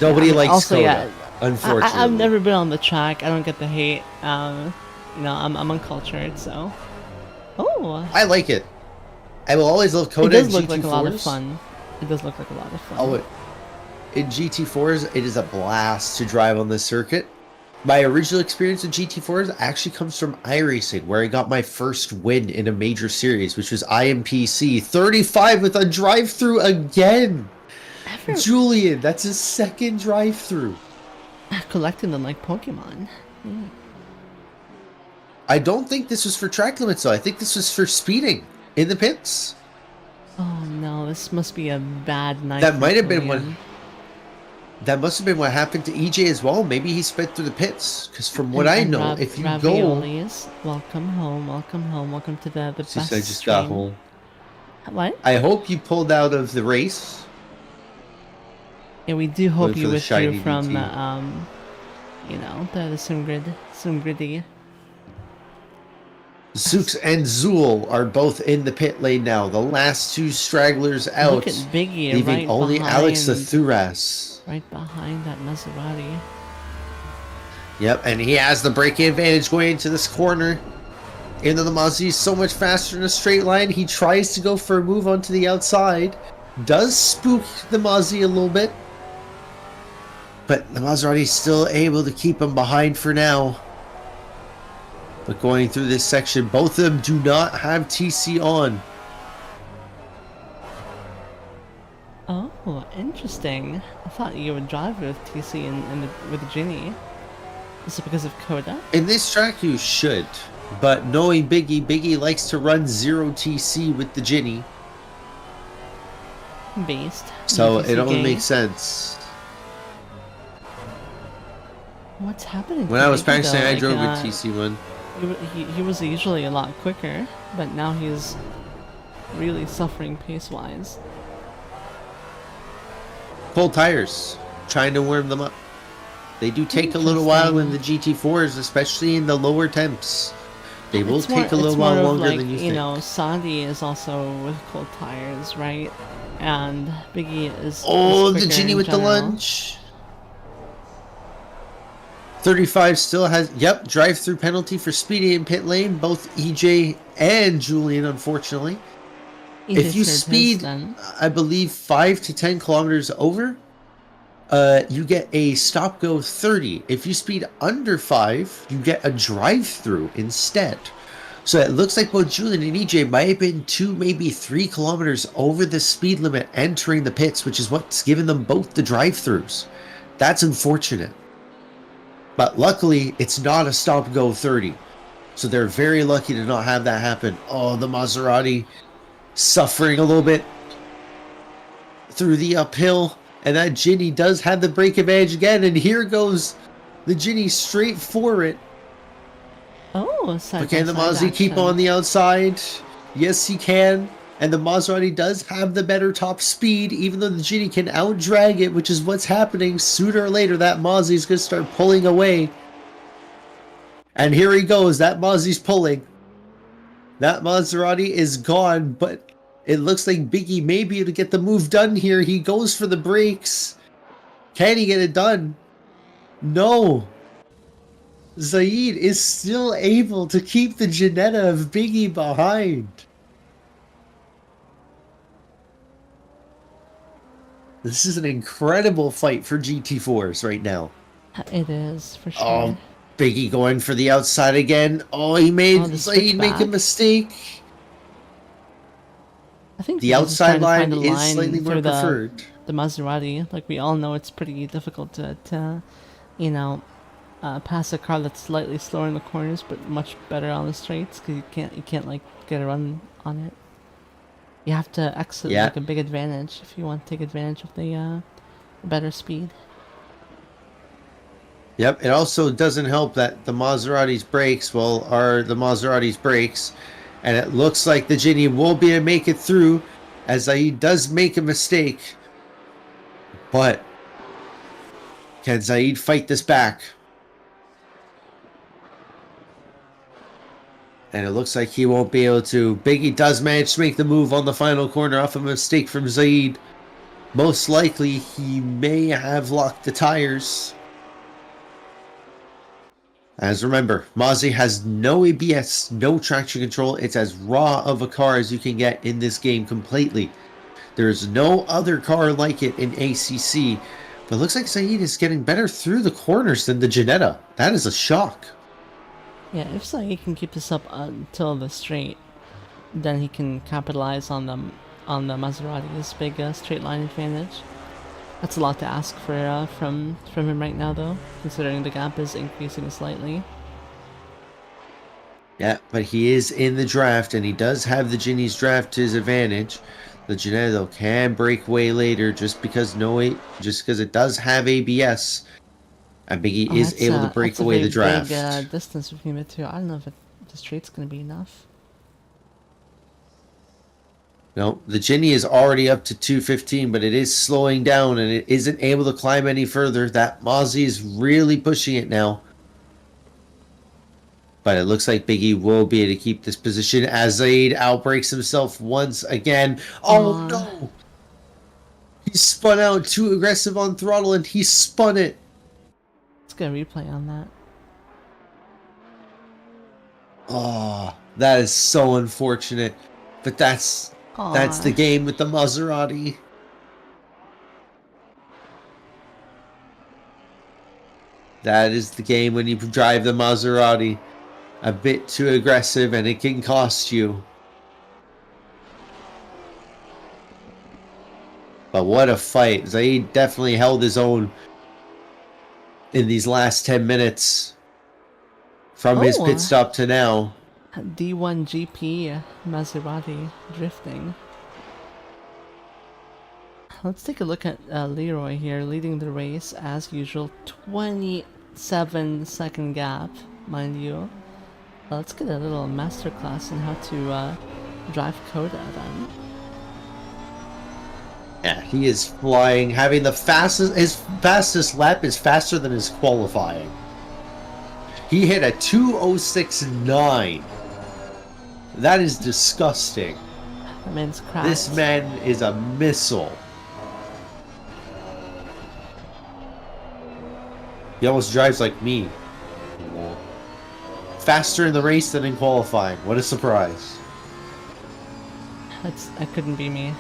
Nobody likes Coda, unfortunately. I've never been on the track. I don't get the hate. You know, I'm uncultured, so. Oh. I like it. I will always love It Coda does and look like a lot of GT4s. fun. It does look like a lot of fun. Oh, in GT4s, it is a blast to drive on this circuit. My original experience with GT4s actually comes from iRacing, where I got my first win in a major series, which was IMPC 35 with a drive-through again. Julian, that's his second drive-through. Collecting them like Pokemon. I don't think this was for track limits, though. I think this was for speeding in the pits. Oh no, this must be a bad night. That might have been what. That must have been what happened to EJ as well. Maybe he sped through the pits. Because from what I know, if you raviolis, welcome home, welcome to the best I just got home. What? I hope you pulled out of the race. Yeah, we do hope you withdrew from you know, the Simgrid. Zooks and Zool are both in the pit lane now. The last two stragglers out. Look at Biggie, leaving right only behind, Alex the Thuras. Right behind that Maserati. Yep, and he has the braking advantage going into this corner. Even though the Mazda is so much faster in a straight line, he tries to go for a move onto the outside. Does spook the Mazda a little bit. But the Maserati is still able to keep him behind for now. But going through this section, both of them do not have TC on. Oh, interesting. I thought you would drive with TC and with Ginny. Is it because of Coda? In this track, you should. But knowing Biggie likes to run 0 TC with the Ginny. Beast. So it only makes sense. What's happening? When I was practicing, I drove with TC1. He was usually a lot quicker, but now he's really suffering pace-wise. Cold tires, trying to warm them up. They do take a little while in the GT4s, especially in the lower temps. They will take a little while longer than you think. You know, Sandy is also with cold tires, right? And Biggie is. Oh, the Ginny with the lunge. 35 still has, yep, drive-through penalty for speeding in pit lane, both EJ and Julian, unfortunately. If you speed, I believe, 5 to 10 kilometers over, you get a stop-go 30. If you speed under 5, you get a drive-through instead. So it looks like both Julian and EJ might have been 2, maybe 3 kilometers over the speed limit entering the pits, which is what's given them both the drive-throughs. That's unfortunate. But luckily, it's not a stop-go 30. So they're very lucky to not have that happen. Oh, the Maserati suffering a little bit through the uphill. And that Ginny does have the brake advantage again. And here goes the Ginny straight for it. Oh, but can the Maserati keep on the outside? Yes, he can. And the Maserati does have the better top speed, even though the Ginny can out-drag it, which is what's happening. Sooner or later, that Maserati's going to start pulling away. And here he goes. That Maserati's pulling. That Maserati is gone, but it looks like Biggie may be able to get the move done here. He goes for the brakes. Can he get it done? No. Zaid is still able to keep the Ginetta of Biggie behind. This is an incredible fight for GT4s right now. It is, for sure. Oh, Biggie going for the outside again. Oh, he made Zaid make a mistake. I think the outside line is slightly more preferred. The Maserati, like we all know, it's pretty difficult to you know, pass a car that's slightly slower in the corners, but much better on the straights, because you can't like get a run on it. You have to exit like a big advantage if you want to take advantage of the better speed. Yep, it also doesn't help that the Maserati's brakes, are the Maserati's brakes. And it looks like the Ginny will be able to make it through, as Zaid does make a mistake. But can Zaid fight this back? And it looks like he won't be able to. Biggie does manage to make the move on the final corner off a mistake from Zaid. Most likely, he may have locked the tires. As remember, Mozzie has no ABS, no traction control. It's as raw of a car as you can get in this game completely. There's no other car like it in ACC, but it looks like Saeed is getting better through the corners than the Ginetta. That is a shock. Yeah, if Saeed can keep this up until the straight, then he can capitalize on the Maserati's big straight line advantage. That's a lot to ask for from him right now, though, considering the gap is increasing slightly. Yeah, but he is in the draft, and he does have the Ginny's draft to his advantage. The Ginetta though can break away later, just because it does have ABS. And Biggie is able to break away the draft. That's a big distance between the two. I don't know if the straight's going to be enough. No, the Ginny is already up to 215, but it is slowing down and it isn't able to climb any further. That Mozzie is really pushing it now. But it looks like Biggie will be able to keep this position as Zaid outbreaks himself once again. Oh no! He spun out too aggressive on throttle and he spun it. Let's get a replay on that. Oh, that is so unfortunate. But that's the game with the Maserati. That is the game when you drive the Maserati. A bit too aggressive and it can cost you. But what a fight. Zaid definitely held his own in these last 10 minutes. From his pit stop to now. D1 GP Maserati drifting. Let's take a look at Leroy here, leading the race as usual. 27-second gap, mind you. Let's get a little masterclass on how to drive Coda then. Yeah, he is flying, having the fastest. His fastest lap is faster than his qualifying. He hit a 2:06.9. That is disgusting. That man's cracked. This man is a missile. He almost drives like me. Faster in the race than in qualifying. What a surprise. That couldn't be me.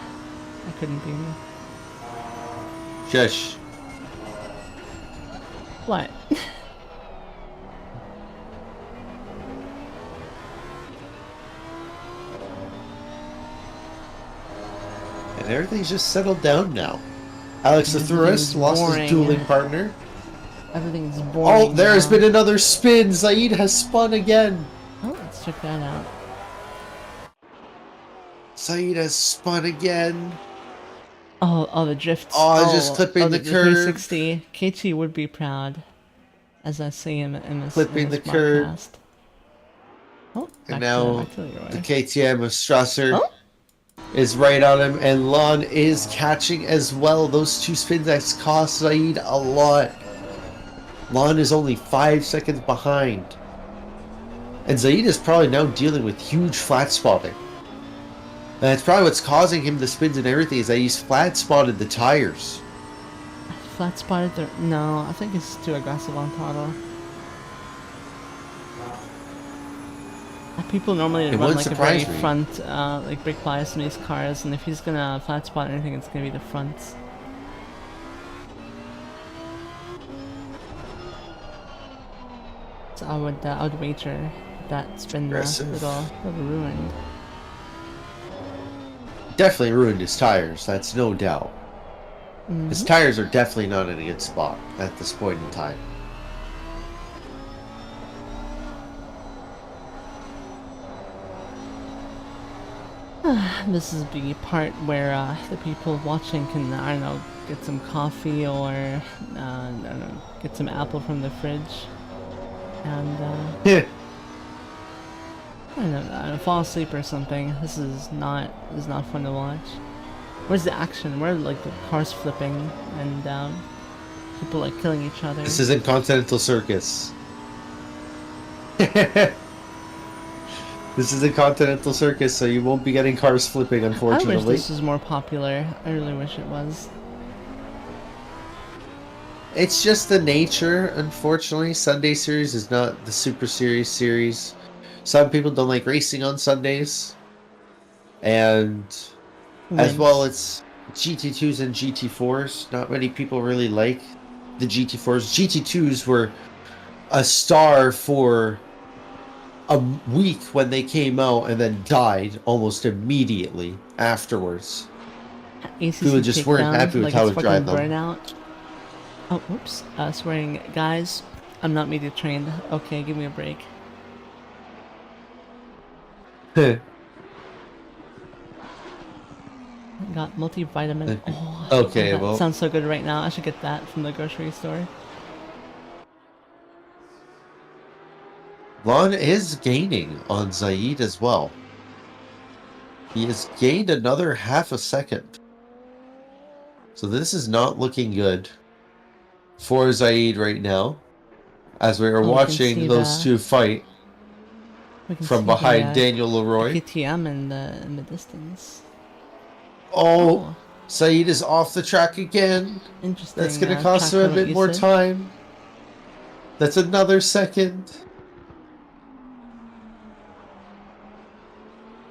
That couldn't be me. Shush. What? And everything's just settled down now. Alex the Tourist lost his dueling partner. Everything's boring. Oh, there has been another spin. Zaid has spun again. Oh, let's check that out. Zaid has spun again. Oh, the drifts. Oh, just clipping the curb. 360. KT would be proud, as I see him in this. Clipping the curb. Oh, and now the KTM of Strasser is right on him, and Lon is catching as well. Those two spins that cost Zaid a lot. Lon is only 5 seconds behind. And Zaid is probably now dealing with huge flat spotting. And that's probably what's causing him the spins and everything, is that he's flat spotted the tires. Flat spotted the... No, I think it's too aggressive on throttle. People normally run like a very front, like brake bias in these cars, and if he's gonna flat spot anything, it's gonna be the fronts. So I would wager that's been a little ruined. Definitely ruined his tires, that's no doubt. His tires are definitely not in a good spot at this point in time. This is the part where the people watching can, I don't know, get some coffee or, I don't know, get some apple from the fridge. And, I don't know, fall asleep or something. This is not fun to watch. Where's the action? Where are, like, the cars flipping and, people, like, killing each other? This isn't Continental Circus. This is a Continental Circus, so you won't be getting cars flipping, unfortunately. I wish this was more popular. I really wish it was. It's just the nature, unfortunately. Sunday series is not the Super series. Some people don't like racing on Sundays. And as well, Wins. it's GT2s and GT4s. Not many people really like the GT4s. GT2s were a star for a week when they came out and then died almost immediately afterwards. People ACC just weren't takedown happy with like how it's to drive fucking them. burnout. Oh, whoops. Swearing, guys. I'm not media trained. Okay, give me a break. Got multivitamin. Oh, Okay, that well, sounds so good right now. I should get that from the grocery store. Lon is gaining on Zaid as well. He has gained another half a second. So this is not looking good for Zaid right now. As we are Oh, watching those two fight we can from see the behind Daniel Leroy. KTM in the distance. Oh, Oh, Zaid is off the track again. That's interesting going to cost track him a limit bit more usage. time. That's another second.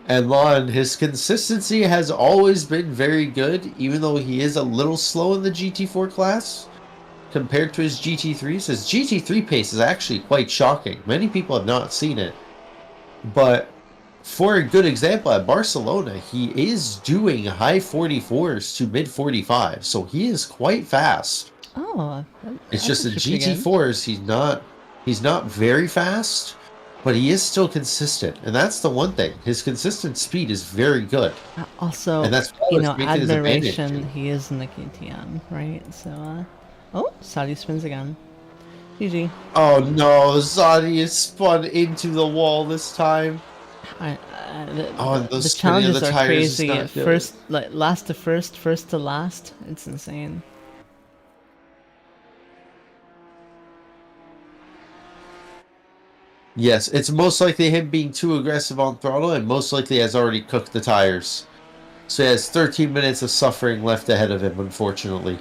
And Lon, his consistency has always been very good, even though he is a little slow in the GT4 class compared to his GT3s. His GT3 pace is actually quite shocking. Many people have not seen it. But for a good example, at Barcelona, he is doing high 44s to mid 45s, so he is quite fast. Oh, It's that's just the actually pretty good. GT4s, he's not very fast, but he is still consistent, and that's the one thing. His consistent speed is very good, Also, and that's what's making his advantage admiration. too. He is in the KTM, right? So, oh, Saudi spins again. GG. Oh no, Zadi is spun into the wall this time. Oh, and The those spinning of the challenges are tires is crazy. not good. First, like last to first, first to last. It's insane. Yes, it's most likely him being too aggressive on throttle, and most likely has already cooked the tires. So he has 13 minutes of suffering left ahead of him, unfortunately.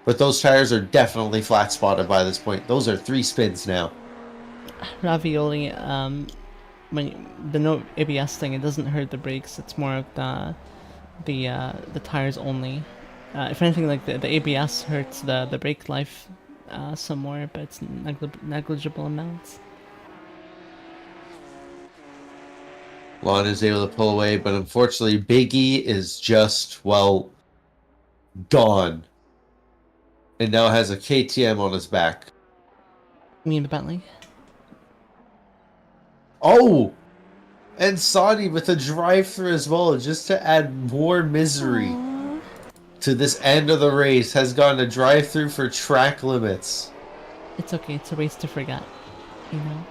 But those tires are definitely flat spotted by this point. Those are 3 spins now. Ravioli. The no ABS thing, it doesn't hurt the brakes. It's more of the tires only. If anything, like the ABS hurts the brake life some more, but it's negligible amounts. Lon is able to pull away, but unfortunately, Big E is just, well, gone. And now has a KTM on his back. You mean the Bentley? Oh! And Saudi with a drive-through as well, just to add more misery Aww. to this end of the race, has gone a drive-through for track limits. It's okay. It's a race to forget. You know.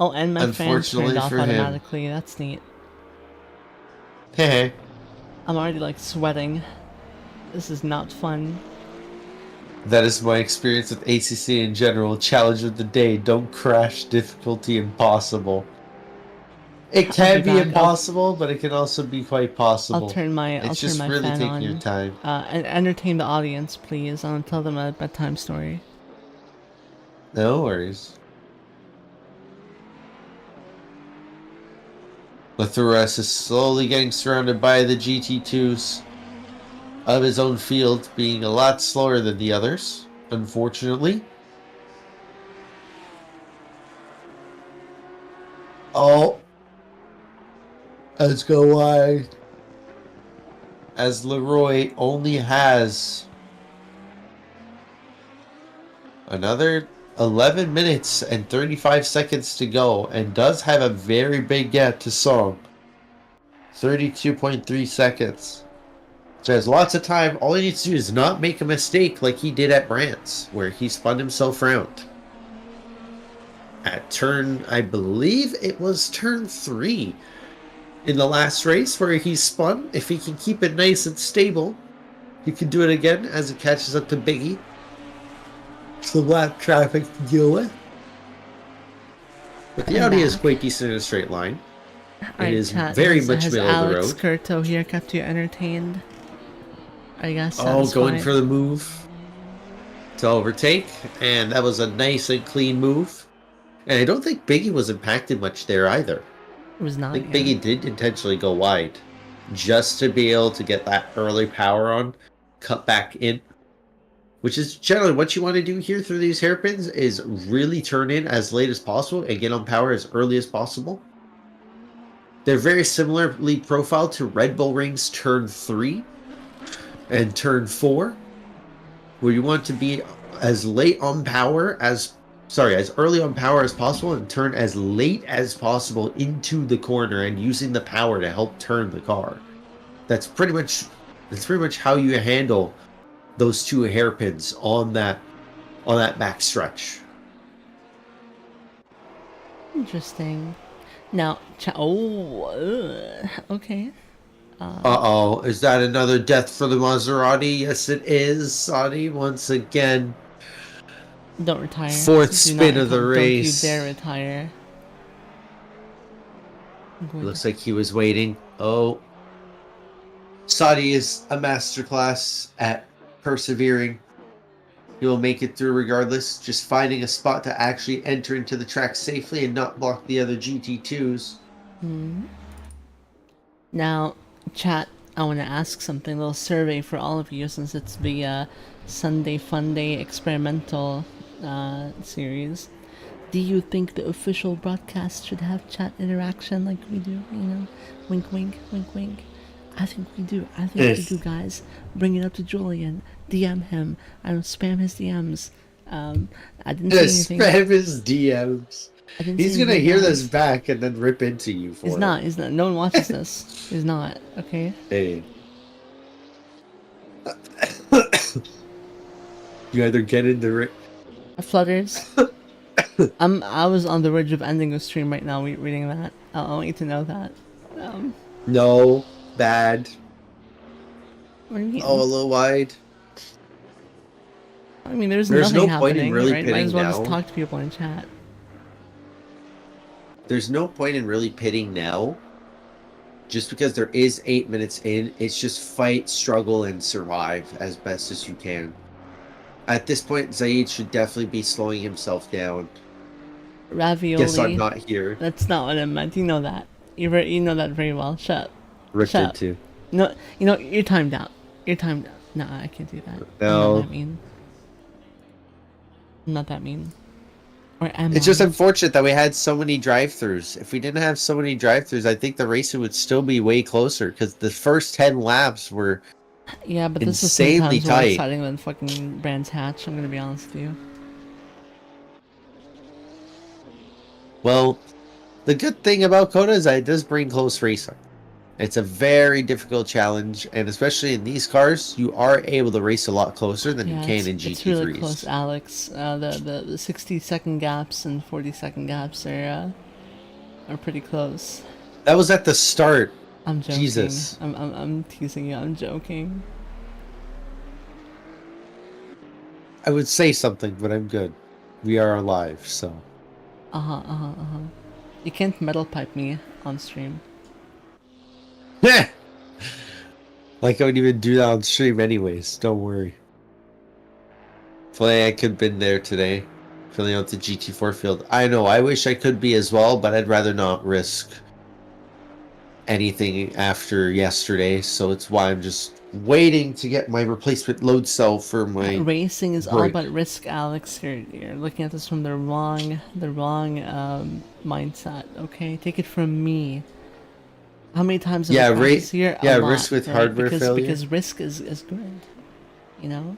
Oh, and my fan turned Unfortunately off for him. automatically. That's neat. Heh. I'm already like sweating. This is not fun. That is my experience with ACC in general. Challenge of the day: don't crash. Difficulty impossible. It I'll be can be back. impossible, but it can also be quite possible. I'll It's turn just my really fan taking your on. time. And entertain the audience, please. I'll tell them a bedtime story. No worries. Lathuras is slowly getting surrounded by the GT2s of his own field, being a lot slower than the others, unfortunately. Oh, let's go wide. As Leroy only has another 11 minutes and 35 seconds to go, and does have a very big gap to Song. 32.3 seconds. So has lots of time. All he needs to do is not make a mistake like he did at Brant's, where he spun himself around. At turn, I believe it was turn 3 in the last race where he spun. If he can keep it nice and stable, he can do it again as it catches up to Biggie. Some lap traffic to deal with. But the I'm Audi is back. quite decent in a straight line. It is Chat. very much Has middle of the Alex road. Curto here kept you entertained? Are you guys Oh, satisfied? going for the move. to overtake, and that was a nice and clean move. And I don't think Biggie was impacted much there either. It was I not, think yeah. Biggie did intentionally go wide just to be able to get that early power on, cut back in. Which is generally what you want to do here through these hairpins is really turn in as late as possible and get on power as early as possible. They're very similarly profiled to Red Bull Ring's turn 3 and turn 4, where you want to be as late on power as early on power as possible and turn as late as possible into the corner and using the power to help turn the car. That's pretty much how you handle those two hairpins on that back stretch. Interesting. Now, okay. Uh-oh, is that another death for the Maserati? Yes, it is, Saudi, once again. Don't retire. Fourth spin of the race. Don't you dare retire. Good. Looks like he was waiting. Oh. Saudi is a masterclass at persevering. He will make it through regardless, just finding a spot to actually enter into the track safely and not block the other GT2s. Now, chat, I want to ask something, a little survey for all of you since it's the Sunday Fun Day experimental series. Do you think the official broadcast should have chat interaction like we do? You know, wink, wink, wink, wink. I think we do. I think we do, guys. Bring it up to Julian. DM him. I don't spam his DMs. I didn't say anything. Spam his DMs. He's gonna hear this back and then rip into you for it. He's not. He's not. No one watches this. He's not. Okay. Hey. You either get into Flutters. I was on the verge of ending the stream right now reading that. I want you to know that. No. Bad. What do you mean? Oh, a little wide. I mean, there's nothing no happening, point in really right? pitting Might as well now. just talk to people in chat. There's no point in really pitting now. Just because there is 8 minutes in, it's just fight, struggle, and survive as best as you can. At this point, Zaid should definitely be slowing himself down. Ravioli. Guess I'm not here. That's not what I meant. You know that. You know that very well. Shut up. Rick Shut did up. too. No, you know, you're timed out. You're timed out. No, I can't do that. No. I'm not that mean. I'm not that mean. Or am It's I? just unfortunate that we had so many drive-thrus. If we didn't have so many drive-thrus, I think the racing would still be way closer because the first 10 laps were Yeah, but this is insanely sometimes more tight. exciting than fucking Brands Hatch. I'm gonna be honest with you. Well, the good thing about Coda is that it does bring close racing. It's a very difficult challenge, and especially in these cars, you are able to race a lot closer than you can in GT3s. It's really close, Alex. The 60-second gaps and 40-second gaps are pretty close. That was at the start. I'm joking. Jesus. I'm teasing you. I'm joking. I would say something, but I'm good. We are alive, so. You can't metal pipe me on stream. Like I would even do that on stream anyways, don't worry. If only I could have been there today, filling out the GT4 field. I know, I wish I could be as well, but I'd rather not risk anything after yesterday, so it's why I'm just waiting to get my replacement load cell for my Racing is all break. about risk, Alex. You're looking at this from the wrong mindset. Okay, take it from me. How many times have I practiced here? A lot, risk with right? hardware failure. Because risk is good, you know.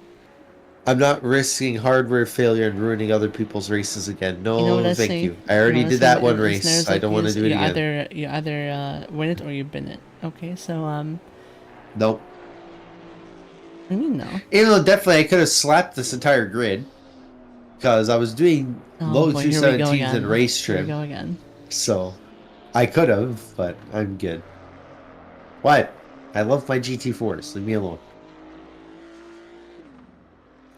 I'm not risking hardware failure and ruining other people's races again. No, You know what I thank say? you. I already did that one race. Listeners I like don't want to yous, do it again. You either win it or you bin it. Okay, so Nope. I mean no. Even though definitely I could have slapped this entire grid because I was doing low boy, here we go 217s again. and race Here we trim. go again. So I could have, but I'm good. What? I love my GT4s. Leave me alone.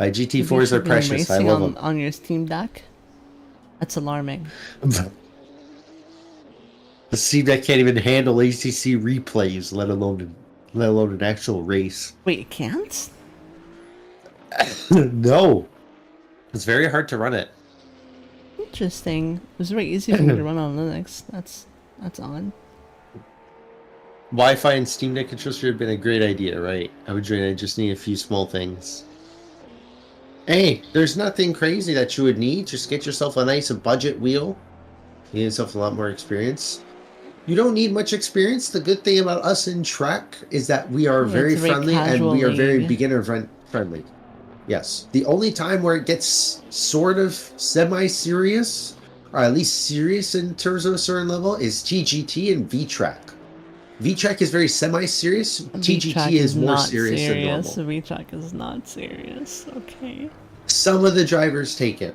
My GT4s are precious. I love them. On your Steam Deck. That's alarming. The Steam Deck can't even handle ACC replays, let alone an actual race. Wait, it can't? No. It's very hard to run it. Interesting. It was very easy for me to run on Linux. That's odd. Wi-Fi and Steam Deck controls would have been a great idea, right? I just need a few small things. Hey, there's nothing crazy that you would need. Just get yourself a nice budget wheel. You get yourself a lot more experience. You don't need much experience. The good thing about us in Tracc is that we are very friendly and we are very beginner friendly. Yes. The only time where it gets sort of semi-serious, or at least serious in terms of a certain level, is TGT and VTrack. VTrack is very semi-serious. TGT is more serious than normal. VTrack is not serious. Okay. Some of the drivers take it.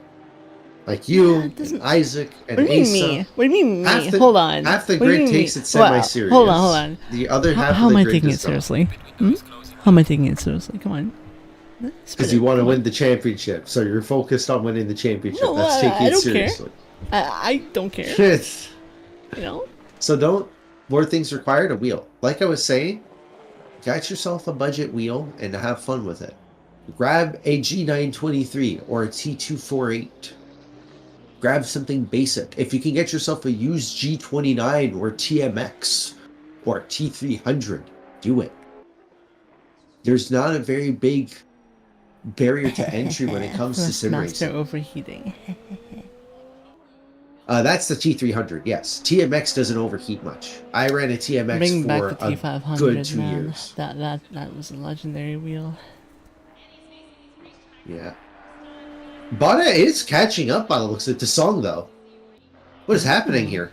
Like you, and Isaac, and Asa. What do you mean me? Hold on. Half the grid takes it semi-serious. Hold on. The other half how of the am I grid taking it seriously? How am I taking it seriously? Come on. Because you want to win the championship, so you're focused on winning the championship. No, that's taking it seriously. I don't care. You know? So don't... More things required, a wheel. Like I was saying, get yourself a budget wheel and have fun with it. Grab a G923 or a T248. Grab something basic. If you can get yourself a used G29 or TMX or T300, do it. There's not a very big barrier to entry when it comes to sim racing. Overheating. That's the T300, yes. TMX doesn't overheat much. I ran a TMX Bring for back the a T500, good 2 man. years. That was a legendary wheel. Yeah. Bada is catching up by the looks of it to Song, though. What is happening here?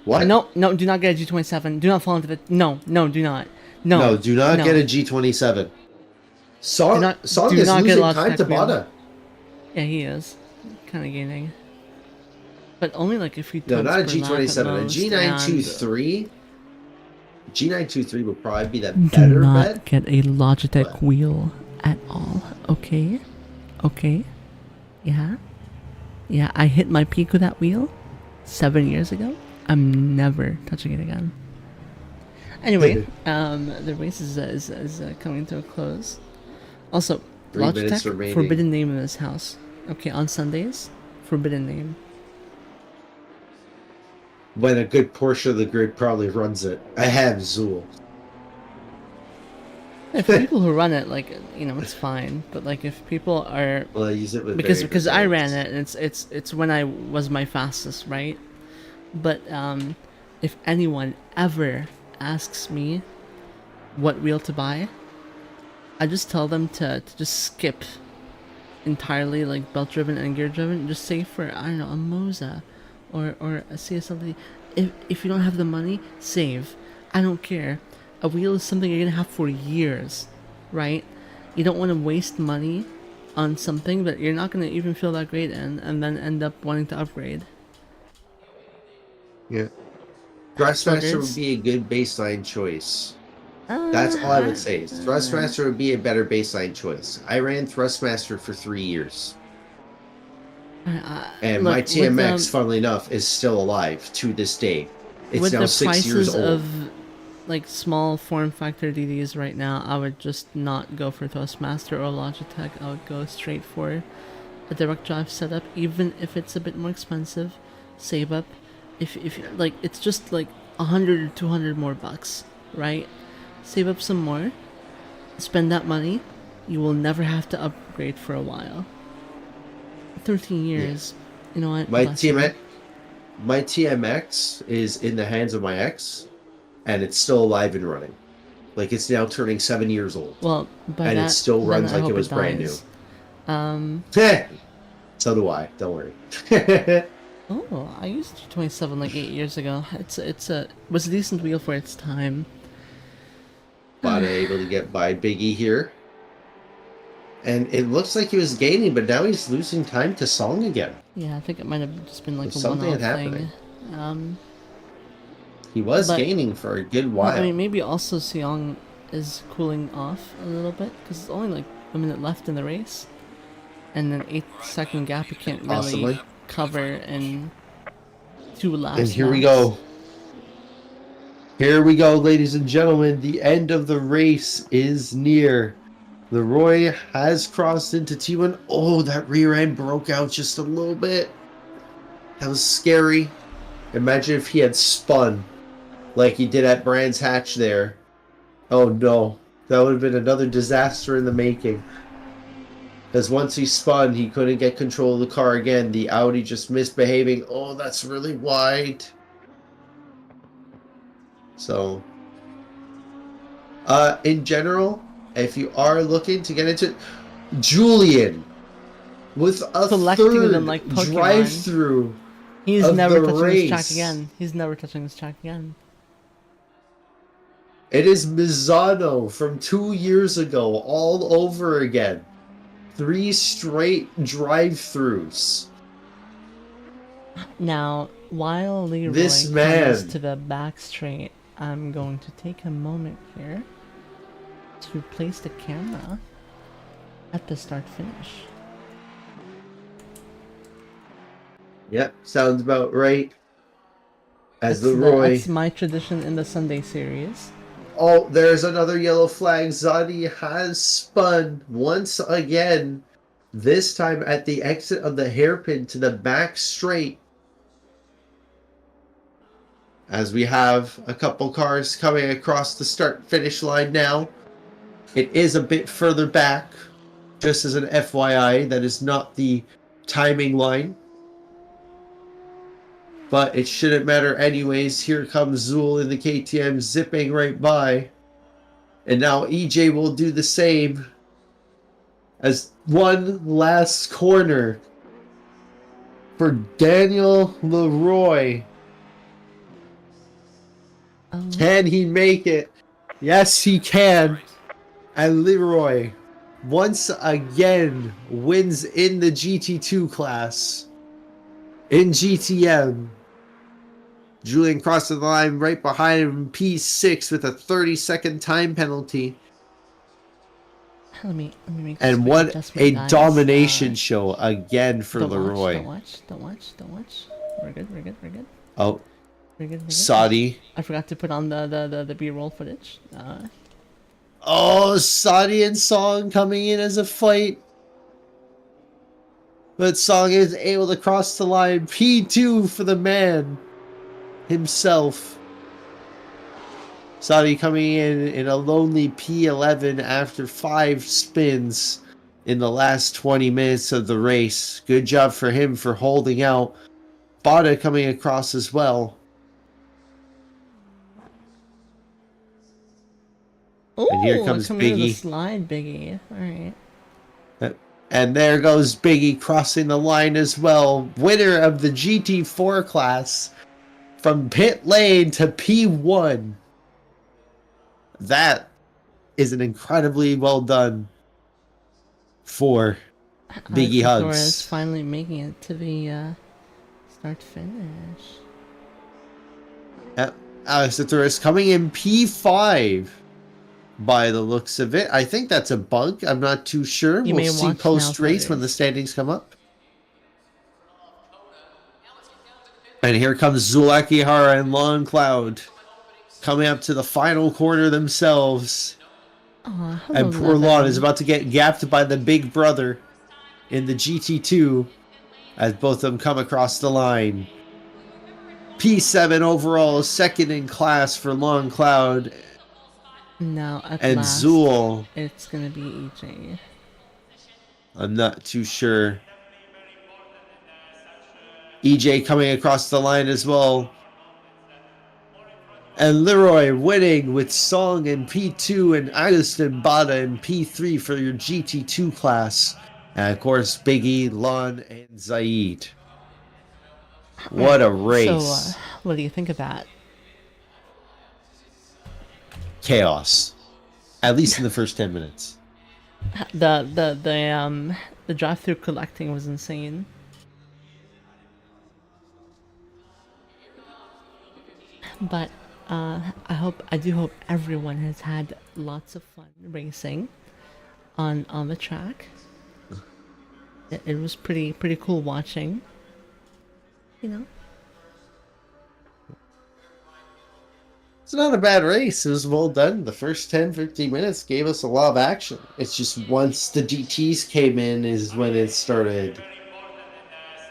What? No, do not get a G27. Do not fall into the... No, do not. No, do not get a G27. Song is losing time to Bada. Yeah, he is. Kind of gaining. But only like if you... No, not a G27. A G923... G923 would probably be the better bet. Do not get a Logitech wheel at all. Okay? Okay? Yeah? Yeah, I hit my peak with that wheel 7 years ago. I'm never touching it again. Anyway, the race is coming to a close. Also, Logitech, forbidden name in this house. Okay, on Sundays, forbidden name. When a good portion of the grid probably runs it. I have Zool. Yeah, for people who run it, like, you know, it's fine. But like, if people are... Well, I use it with because I ran it, and it's when I was my fastest, right? But if anyone ever asks me what wheel to buy, I just tell them to just skip entirely, like, belt driven and gear driven. Just say for, I don't know, a Moza or a CSLD. If you don't have the money, save. I don't care. A wheel is something you're gonna have for years, right? You don't want to waste money on something that you're not gonna even feel that great in, and then end up wanting to upgrade. Yeah. Thrustmaster would be a good baseline choice. That's all I would say. Thrustmaster would be a better baseline choice. I ran Thrustmaster for 3 years. And look, my TMX, funnily enough, is still alive to this day. It's now 6 years old. Of like small form factor DDs right now, I would just not go for Thrustmaster or Logitech. I would go straight for a direct drive setup, even if it's a bit more expensive. Save up. If like, it's just like 100 or 200 more bucks, right? Save up some more, spend that money, you will never have to upgrade for a while. 13 years, yeah. You know what? My TMX is in the hands of my ex, and it's still alive and running. Like, it's now turning 7 years old. Well, and it still runs like it was brand new. So do I. Don't worry. Oh, I used G27 like 8 years ago. It was a decent wheel for its time. But able to get by Biggie here. And it looks like he was gaining, but now he's losing time to Song again. Yeah, I think it might have just been like a one-off thing. He was gaining for a good while. I mean, maybe also Seong is cooling off a little bit, because it's only like a minute left in the race. And an 8-second gap you can't really cover in 2 laps. And here we go. Here we go, ladies and gentlemen. The end of the race is near. Leroy has crossed into T1. Oh, that rear end broke out just a little bit. That was scary. Imagine if he had spun like he did at Brands Hatch there. Oh no, that would have been another disaster in the making. Because once he spun, he couldn't get control of the car again. The Audi just misbehaving. Oh, that's really wide. So, in general, if you are looking to get into Julian with a Collecting them third like Pokemon. drive-through He's of never the touching this track race. again. He's never touching this track again. It is Mizano from 2 years ago, all over again. 3 straight drive-throughs. Now, while This Leroy comes man. to the back straight, I'm going to take a moment here to place the camera at the start finish. Yep, sounds about right. As Leroy. That's my tradition in the Sunday series. Oh, there's another yellow flag. Zadi has spun once again. This time at the exit of the hairpin to the back straight. As we have a couple cars coming across the start-finish line now. It is a bit further back. Just as an FYI, that is not the timing line. But it shouldn't matter anyways. Here comes Zool in the KTM zipping right by. And now EJ will do the same. As one last corner for Daniel Leroy. Can he make it? Yes, he can. And Leroy once again wins in the GT2 class. In GTM. Julian crosses the line right behind him, P6 with a 30-second time penalty. Let me make And what a domination show again for Leroy. Don't watch. We're good. Oh, We're good. Saudi. I forgot to put on the B-roll footage. Oh, Saudi and Song coming in as a fight. But Song is able to cross the line. P2 for the man himself. Saudi coming in a lonely P11 after 5 spins in the last 20 minutes of the race. Good job for him for holding out. Bada coming across as well. Ooh, and here comes coming into the Biggie. slide, Biggie. All right. And there goes Biggie crossing the line as well. Winner of the GT4 class from pit lane to P1. That is an incredibly well done for Biggie Assetto is Hugs. finally making it to the start finish. Assetto is coming in P5 by the looks of it. I think that's a bug. I'm not too sure. We'll see post race when the standings come up. And here comes Zulakihara and Long Cloud coming up to the final corner themselves. And poor Lon is about to get gapped by the big brother in the GT2 as both of them come across the line. P7 overall, second in class for Long Cloud. Now at and last, Zool. It's gonna be EJ. I'm not too sure. EJ coming across the line as well. And Leroy winning with Song in P2 and Agustin Bada in P3 for your GT2 class. And of course, Biggie, Lon, and Zaid. What a race. So, what do you think of that? Chaos. At least in the first 10 minutes. The drive-through collecting was insane. But I do hope everyone has had lots of fun racing on the track. It was pretty cool watching. You know. It's not a bad race. It was well done. The first 10, 15 minutes gave us a lot of action. It's just once the GTs came in is when it started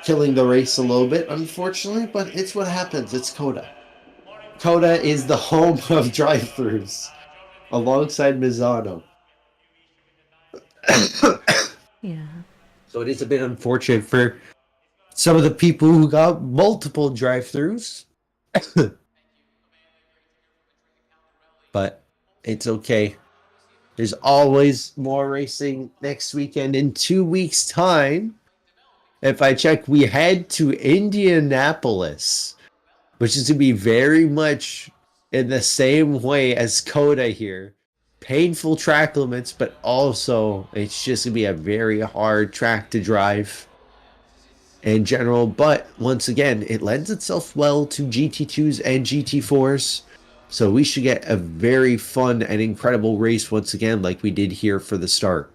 killing the race a little bit, unfortunately, but it's what happens. It's Coda. Coda is the home of drive-thrus alongside Mizano. Yeah. So it is a bit unfortunate for some of the people who got multiple drive-thrus, but it's okay. There's always more racing next weekend. In 2 weeks' time, if I check, we head to Indianapolis, which is to be very much in the same way as Coda here. Painful track limits, but also it's just going to be a very hard track to drive in general. But once again, it lends itself well to GT2s and GT4s. So we should get a very fun and incredible race once again, like we did here for the start.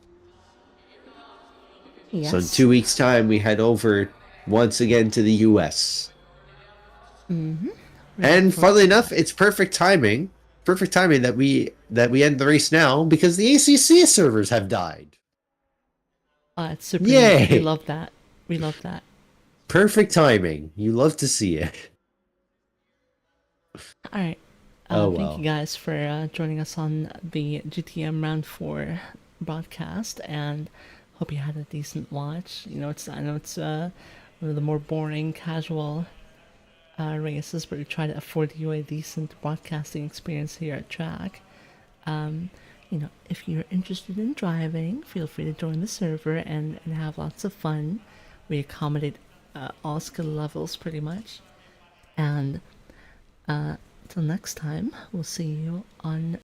So in Yes. 2 weeks' time, we head over once again to the US. We look And forward funnily to enough, that. it's perfect timing. Perfect timing that we end the race now because the ACC servers have died. It's super neat. We Yay! love that. We love that. Perfect timing. You love to see it. All right. Oh Thank you well. guys for joining us on the GTM Round 4 broadcast, and hope you had a decent watch. I know it's one of the more boring, casual races, but we try to afford you a decent broadcasting experience here at Track. If you're interested in driving, feel free to join the server and have lots of fun. We accommodate all skill levels pretty much. And till next time, we'll see you on